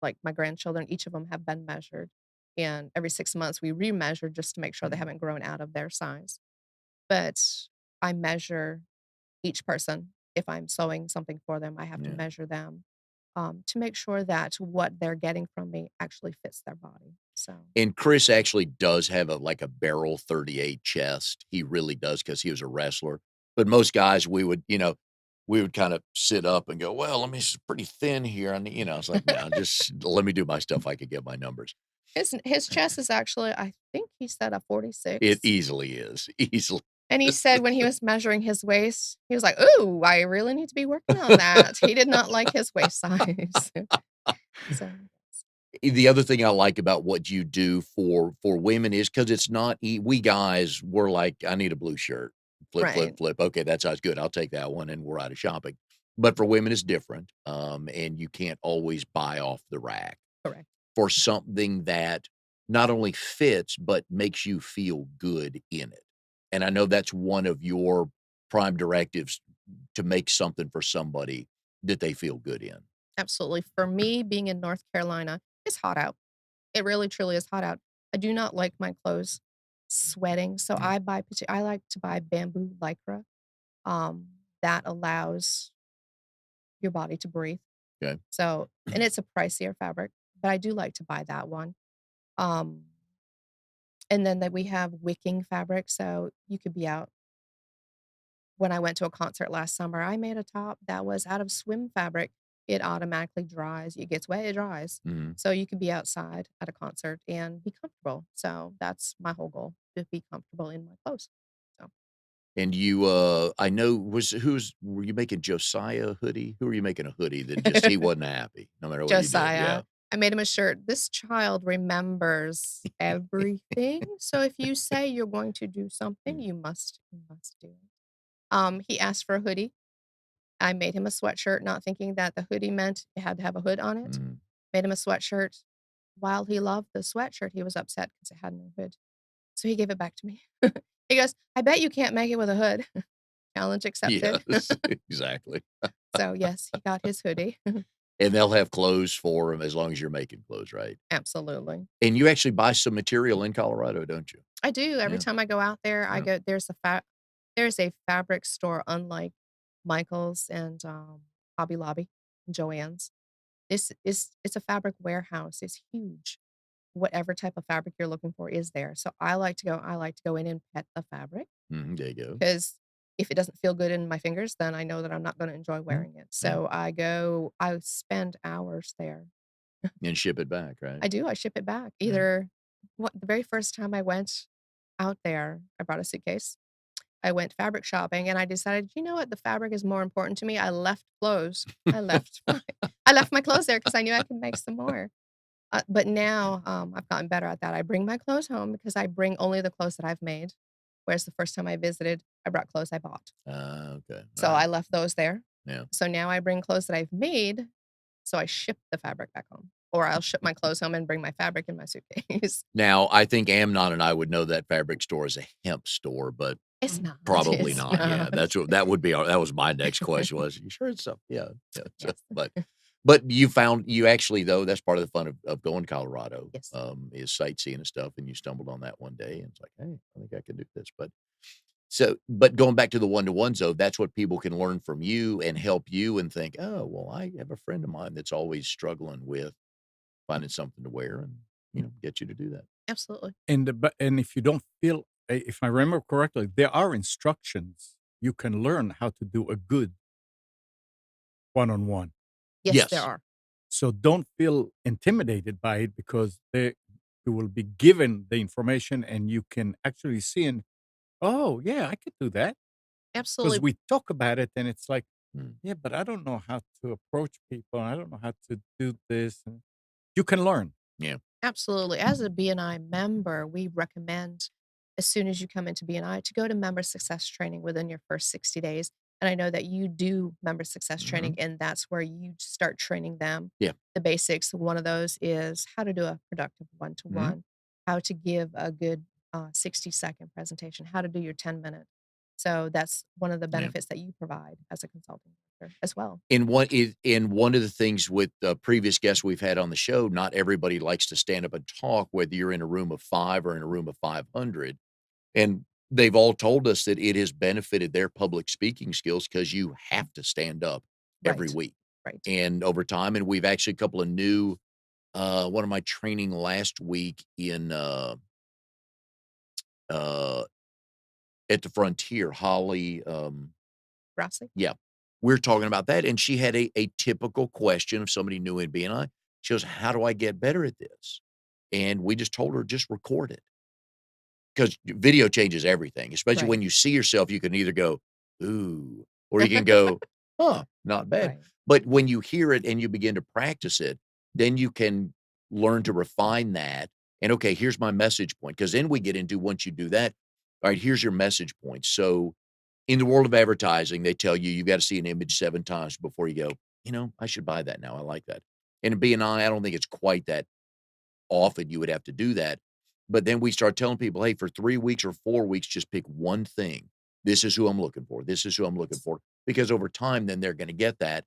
like my grandchildren, each of them have been measured, and every 6 months we re-measure just to make sure they Mhm. haven't grown out of their size. But I measure each person. If I'm sewing something for them, I have to Yeah. measure them, to make sure that what they're getting from me actually fits their body. So And Chris actually does have like a barrel 38 chest. He really does because he was a wrestler. But most guys, we would kind of sit up and go, well, let me, it's pretty thin here. And, it's like, no, just let me do my stuff. I could get my numbers. his chest is actually, I think he said a It 46. easily is. Easily. And he said when he was measuring his waist, he was like, "Ooh, I really need to be working on that." He did not like his waist size. So, The other thing I like about what you do for women is because it's not we guys, we're like, "I need a blue shirt." Flip, flip, right, flip. Okay, that sounds good. I'll take that one, and we're out of shopping. But for women, it's different, and you can't always buy off the rack correct. for something that not only fits, but makes you feel good in it. And I know that's one of your prime directives to make something for somebody that they feel good in. Absolutely. For me, being in North Carolina, it's hot out. It really truly is hot out. I do not like my clothes sweating, so Yeah. I like to buy bamboo lycra, that allows your body to breathe. Okay. So and it's a pricier fabric, but I do like to buy that one. Um, and then that we have wicking fabric, so you could be out. When I went to a concert last summer, I made a top that was out of swim fabric. It automatically dries. It gets wet, it dries. Mhm. So you can be outside at a concert and be comfortable. So that's my whole goal, to be comfortable in my clothes. So And you, I know were you making Josiah a hoodie? Who were you making a hoodie that just he wasn't happy no matter what you did? Josiah, Yeah. I made him a shirt. This child remembers everything. So if you say you're going to do something, Mm, you must do it. He asked for a hoodie. I made him a sweatshirt, not thinking that the hoodie meant it had to have a hood on it. mm. Made him a sweatshirt. While he loved the sweatshirt, he was upset because it had no hood. So he gave it back to me. He goes, "I bet you can't make it with a hood." Challenge accepted. Yes, exactly. So, yes, he got his hoodie. And they'll have clothes for him as long as you're making clothes, right? Absolutely. And you actually buy some material in Colorado, don't you? I do. Every Yeah, time I go out there, I yeah. go there's a fabric store unlike Michael's and, Hobby Lobby, and Joann's. It's a fabric warehouse. It's huge. Whatever type of fabric you're looking for is there. So I like to go in and pet the fabric Mhm, there you go. because if it doesn't feel good in my fingers, then I know that I'm not gonna enjoy Mhm, wearing it. yeah, So I spend hours there. and ship it back, right? I do, I ship it back. Yeah. Either what the very first time I went out there, I brought a suitcase. I went fabric shopping and I decided, "You know what? The fabric is more important to me." I left clothes. I left my clothes there because I knew I could make some more. But now, I've gotten better at that. I bring my clothes home because I bring only the clothes that I've made, whereas the first time I visited, I brought clothes I bought. Okay, So alright, I left those there. yeah. So now I bring clothes that I've made So I ship the fabric back home, or I'll ship my clothes home and bring my fabric in my suitcase. Now, I think Amnon and I would know that fabric store is a hemp store, but It's not. probably It's not. Yeah, not. that would be our that was my next question was, "You sure it's something?" Yeah, yeah, so, Yes. but you actually though, that's part of the fun of going to Colorado, Yes. is sightseeing and stuff, and you stumbled on that one day, and it's like, "Hey, I think I can do this." But going back to the one-to-ones though, that's what people can learn from you and help you and think, "Oh, well, I have a friend of mine that's always struggling with finding something to wear," and, get you to do that. Absolutely. And if you don't feel, if I remember correctly, there are instructions you can learn how to do a good one-on-one. Yes, there Yes. are. So don't feel intimidated by it because you will be given the information and you can actually see and, oh yeah, I could do that. Because Absolutely. we talk about it and it's like, Mm, yeah, but I don't know how to approach people. I don't know how to do this. And you can learn. yeah. Absolutely. As a BNI member, we recommend as soon as you come into BNI to go to member success training within your first 60 days. And I know that you do member success training, Mhm. and that's where you start training them Yeah. the basics. One of those is how to do a productive one to Mhm. one, how to give a good 60-second presentation, how to do your 10-minute. So that's one of the Yeah. benefits that you provide as a consulting director as well. In one of the things with the previous guests we've had on the show, not everybody likes to stand up and talk, whether you're in a room of 5 or in a room of 500, and they've all told us that it has benefited their public speaking skills because you have to stand up every Right. week Right. and over time, and we've actually a couple of new one of my training last week in, uh, at the Frontier, Holly, Rossi? yeah, we're talking about that, and she had a typical question of somebody new in BNI. She goes, "How do I get better at this?" And we just told her, "Just record it." 'Cause video changes everything, especially Right. when you see yourself, you can either go, "Ooh," or you can go, "Huh, not bad." Right. But when you hear it and you begin to practice it, then you can learn to refine that, and, "Okay, here's my message point." Because then we get into once you do that, "Alright, here's your message point." So, in the world of advertising, they tell you gotta see an image 7 times before you go, I should buy that now, I like that." And in B&I don't think it's quite that often you would have to do that. But then we start telling people, "Hey, for 3 weeks or 4 weeks, just pick one thing. This is who I'm looking for. This is who I'm looking for." Because over time, then they're gonna get that.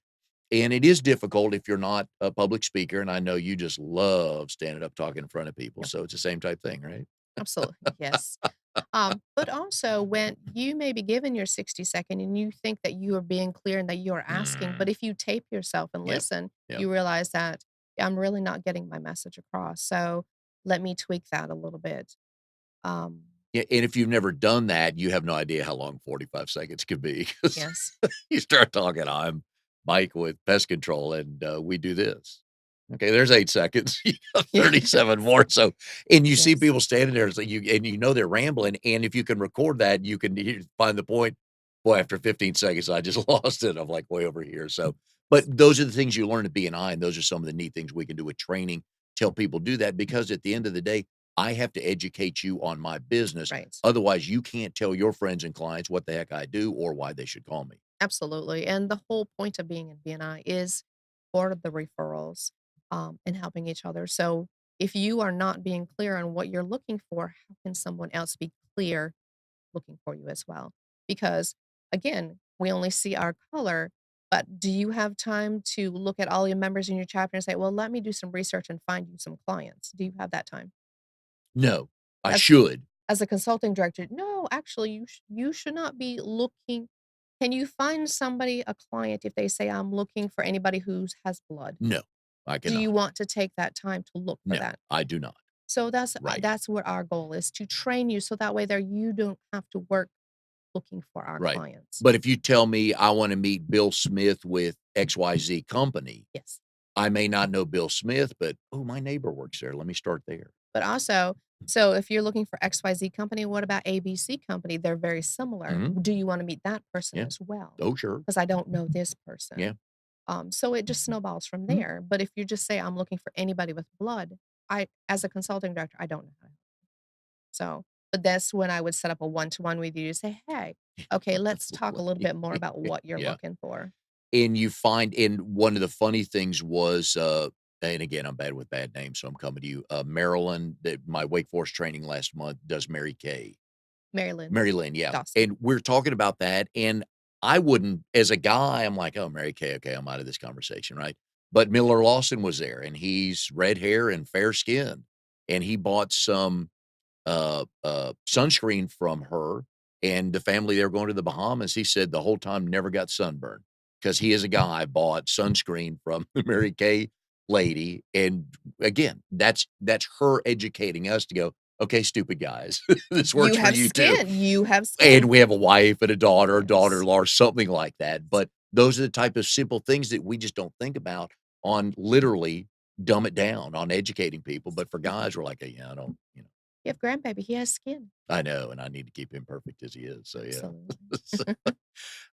And it is difficult if you're not a public speaker, and I know you just love standing up talking in front of people, Yep. so it's the same type thing, right? Absolutely. Yes. But also when you may be given your 60-second and you think that you are being clear and that you are asking, but Mm. if you tape yourself and Yep, listen, yep. you realize that "Yeah, I'm really not getting my message across. So let me tweak that a little bit." Um, Yeah, and if you've never done that, you have no idea how long 45 seconds could be 'cause yes. you start talking, "I'm Mike with pest control, and, we do this." Okay, there's 8 seconds. You got Yes. 37 more, so and you see Yes. people standing there, it's like you know they're rambling, and if you can record that, you can find the point. Boy, after 15 seconds, I just lost it. I'm, like, way over here, so but those are the things you learn at BNI, and those are some of the neat things we can do with training, tell people do that because at the end of the day, I have to educate you on my business. Right. Otherwise, you can't tell your friends and clients what the heck I do or why they should call me. Absolutely. And the whole point of being in BNI is for the referrals and helping each other. So if you are not being clear on what you're looking for, how can someone else be clear looking for you as well? Because again, we only see our color, but do you have time to look at all your members in your chapter and say, well, let me do some research and find you some clients? Do you have that time? No, I As should. as a consulting director, no, actually, you should not be looking. Can you find somebody, a client, if they say, "I'm looking for anybody who's has blood?" No, I Do you cannot. want to take that time to look for No, that? I do not. So Right, that's what our goal is, to train you so that way there you don't have to work looking for our right. clients. But if you tell me I wanna meet Bill Smith with XYZ company, Yes. I may not know Bill Smith, but, "Oh, my neighbor works there. Let me start there." But also, so if you're looking for XYZ company, what about ABC company? They're very similar. Mhm. Do you wanna meet that person Yeah. as well? Oh, sure. Because I don't know this person. Yeah. So it just snowballs from Mhm. there. But if you just say, I'm looking for anybody with blood, as a consulting director, I don't know how to. So, but that's when I would set up a one to one with you to say, hey, okay, let's talk a little bit more about what you're Yeah. looking for. And you find and one of the funny things was, and again, I'm bad with bad names, so I'm coming to you. Maryland, that my Wake Forest training last month does Mary Kay. Maryland, Mary Lynn, yeah, Dawson. and we're talking about that, and I wouldn't as a guy, I'm like, "Oh, Mary Kay, okay, I'm out of this conversation," right? But Miller Lawson was there, and he's red hair and fair skinned, and he bought some sunscreen from her and the family, they were going to the Bahamas. He said the whole time never got sunburned because he, as a guy, bought sunscreen from the Mary Kay lady. And again, that's her educating us to go, okay, stupid guys, this You works for have you too. skin, you have And skin. we have a wife and a Yes. daughter-in-law, or something like that. But those are the type of simple things that we just don't think about on literally dumb it down on educating people. But for Mhm. guys, we're like, yeah, I don't, You have grandbaby, he has skin. I know, and I need to keep him perfect as he is, so yeah. Absolutely. So,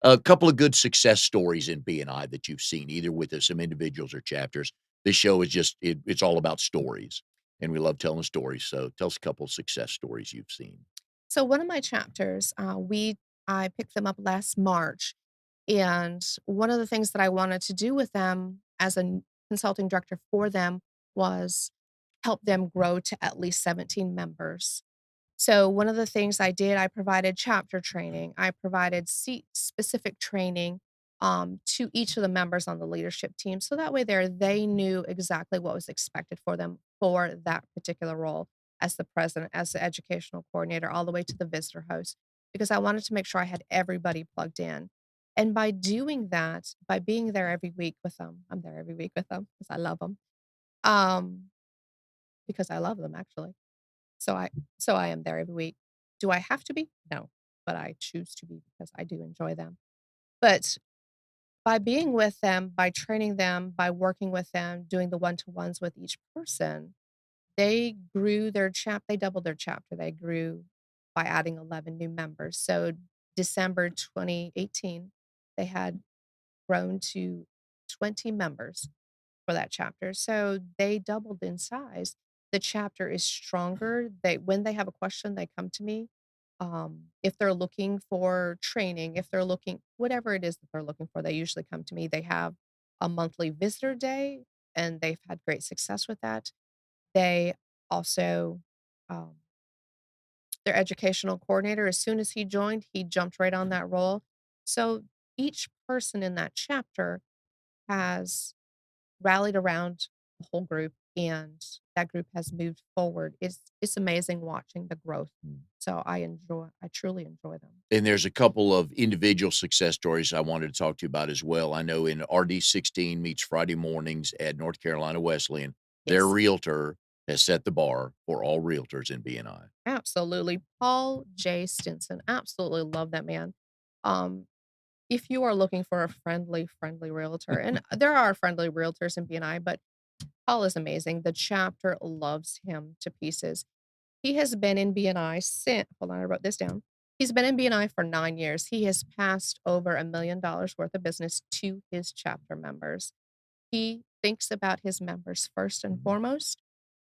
a couple of good success stories in B&I that you've seen, either with, some individuals or chapters. This show is just it's all about stories, and we love telling stories, so tell us a couple of success stories you've seen. So one of my chapters, I picked them up last March, and one of the things that I wanted to do with them as a consulting director for them was help them grow to at least 17 members. So one of the things I did, I provided chapter training. I provided seat specific training to each of the members on the leadership team. So that way they knew exactly what was expected for them for that particular role as the president, as the educational coordinator, all the way to the visitor host, because I wanted to make sure I had everybody plugged in. And by doing that, by being there every week with them, I'm there every week with them because I love them. Um, because I love them actually so I am there every week. Do I have to be? No, but I choose to be because I do enjoy them. But by being with them, by training them, by working with them, doing the one-to-ones with each person, they grew their they doubled their chapter. They grew by adding 11 new members. So December 2018, they had grown to 20 members for that chapter. So they doubled in size. The chapter is stronger. They when they have a question, they come to me. If they're looking for training, if they're looking whatever it is that they're looking for, they usually come to me. They have a monthly visitor day, and they've had great success with that. They also um, their educational coordinator, as soon as he joined, he jumped right on that role. So each person in that chapter has rallied around the whole group, and that group has moved forward. It's amazing watching the growth. Mm. So I truly enjoy them. And there's a couple of individual success stories I wanted to talk to you about as well. I know in RD16 meets Friday mornings at North Carolina Wesleyan, their Yes, realtor has set the bar for all realtors in BNI. absolutely. Paul J. Stinson, absolutely love that man. Um, if you are looking for a friendly realtor, and there are friendly realtors in BNI, but Paul is amazing. The chapter loves him to pieces. He has been in BNI since hold on, I wrote this down. He's been in BNI for 9 years. He has passed over $1 million worth of business to his chapter members. He thinks about his members first and foremost.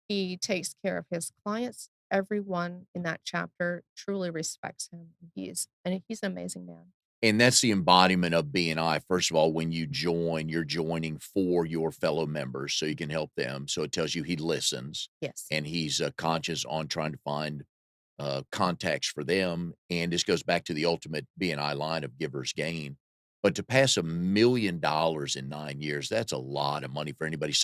He takes care of his clients. Everyone in that chapter truly respects him. He's an amazing man. And that's the embodiment of BNI. First of all, when you join, you're joining for your fellow members so you can help them. So it tells you he listens Yes, and he's conscious on trying to find contacts for them. And this goes back to the ultimate BNI line of giver's gain. But to pass $1 million in 9 years, that's a lot of money for anybody.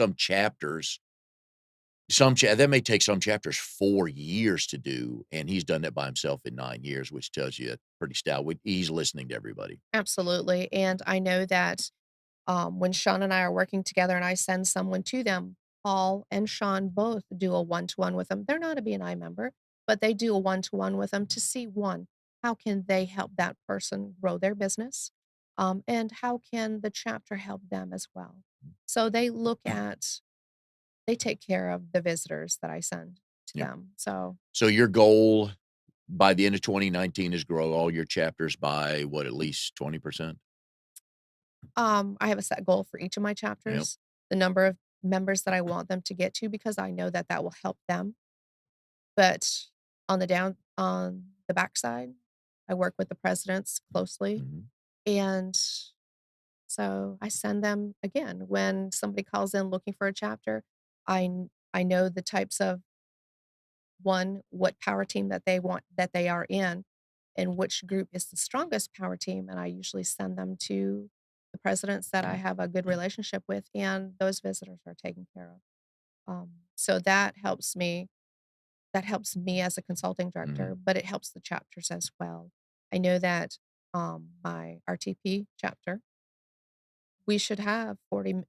That may take some chapters 4 years to do, and he's done that by himself in 9 years, which tells you pretty stout. He's listening to everybody. absolutely. And I know that when Sean and I are working together and I send someone to them, Paul and Sean both do a one-to-one with them. They're not a BNI member, but they do a one-to-one with them to see one, how can they help that person grow their business? And how can the chapter help them as well? So they take care of the visitors that I send to Yeah. them. So So your goal by the end of 2019 is grow all your chapters by what, at least 20%? I have a set goal for each of my Yep. chapters, the number of members that I want them to get to because I know that that will help them. But on the backside, I work with the presidents closely, Mhm. and So I send them again when somebody calls in looking for a chapter. I know the types of what power team that they want that they are in, and which group is the strongest power team, and I usually send them to the presidents that I have a good relationship with, and those visitors are taken care of. So that helps me as a consulting Mhm. director, but it helps the chapters as well. I know that my RTP chapter, we should have 40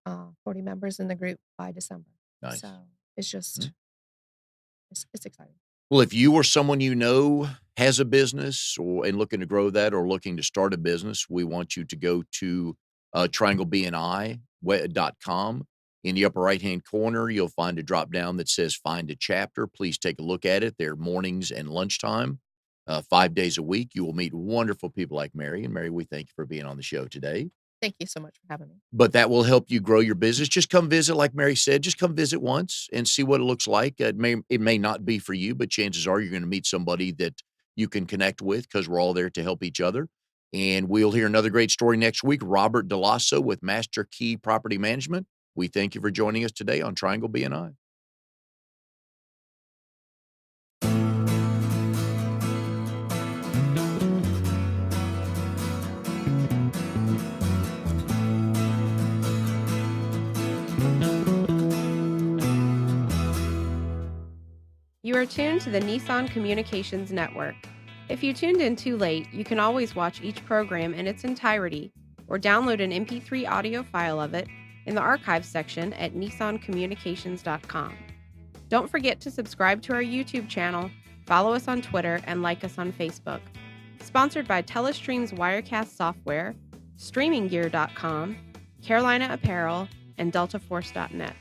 members in the group by December. Nice. So it's just Mhm. it's exciting. Well, if you or someone you know has a business and looking to grow that or looking to start a business, we want you to go to trianglebni.com. In the upper right-hand corner, you'll find a drop down that says Find a Chapter. Please take a look at it. They're mornings and lunchtime, 5 days a week. You will meet wonderful people like Mary. And Mary, we thank you for being on the show today. Thank you so much for having me. But that will help you grow your business. Just come visit, like Mary said, just come visit once and see what it looks like. It may not be for you, but chances are you're gonna meet somebody that you can connect with because 'cause we're all there to help each other. And we'll hear another great story next week. Robert DeLasso with Master Key Property Management. We thank you for joining us today on Triangle BNI. You are tuned to the Nissan Communications Network. If you tuned in too late, you can always watch each program in its entirety or download an MP3 audio file of it in the archives section at nissancommunications.com. Don't forget to subscribe to our YouTube channel, follow us on Twitter, and like us on Facebook. Sponsored by Telestream's Wirecast software, StreamingGear.com, Carolina Apparel, and DeltaForce.net.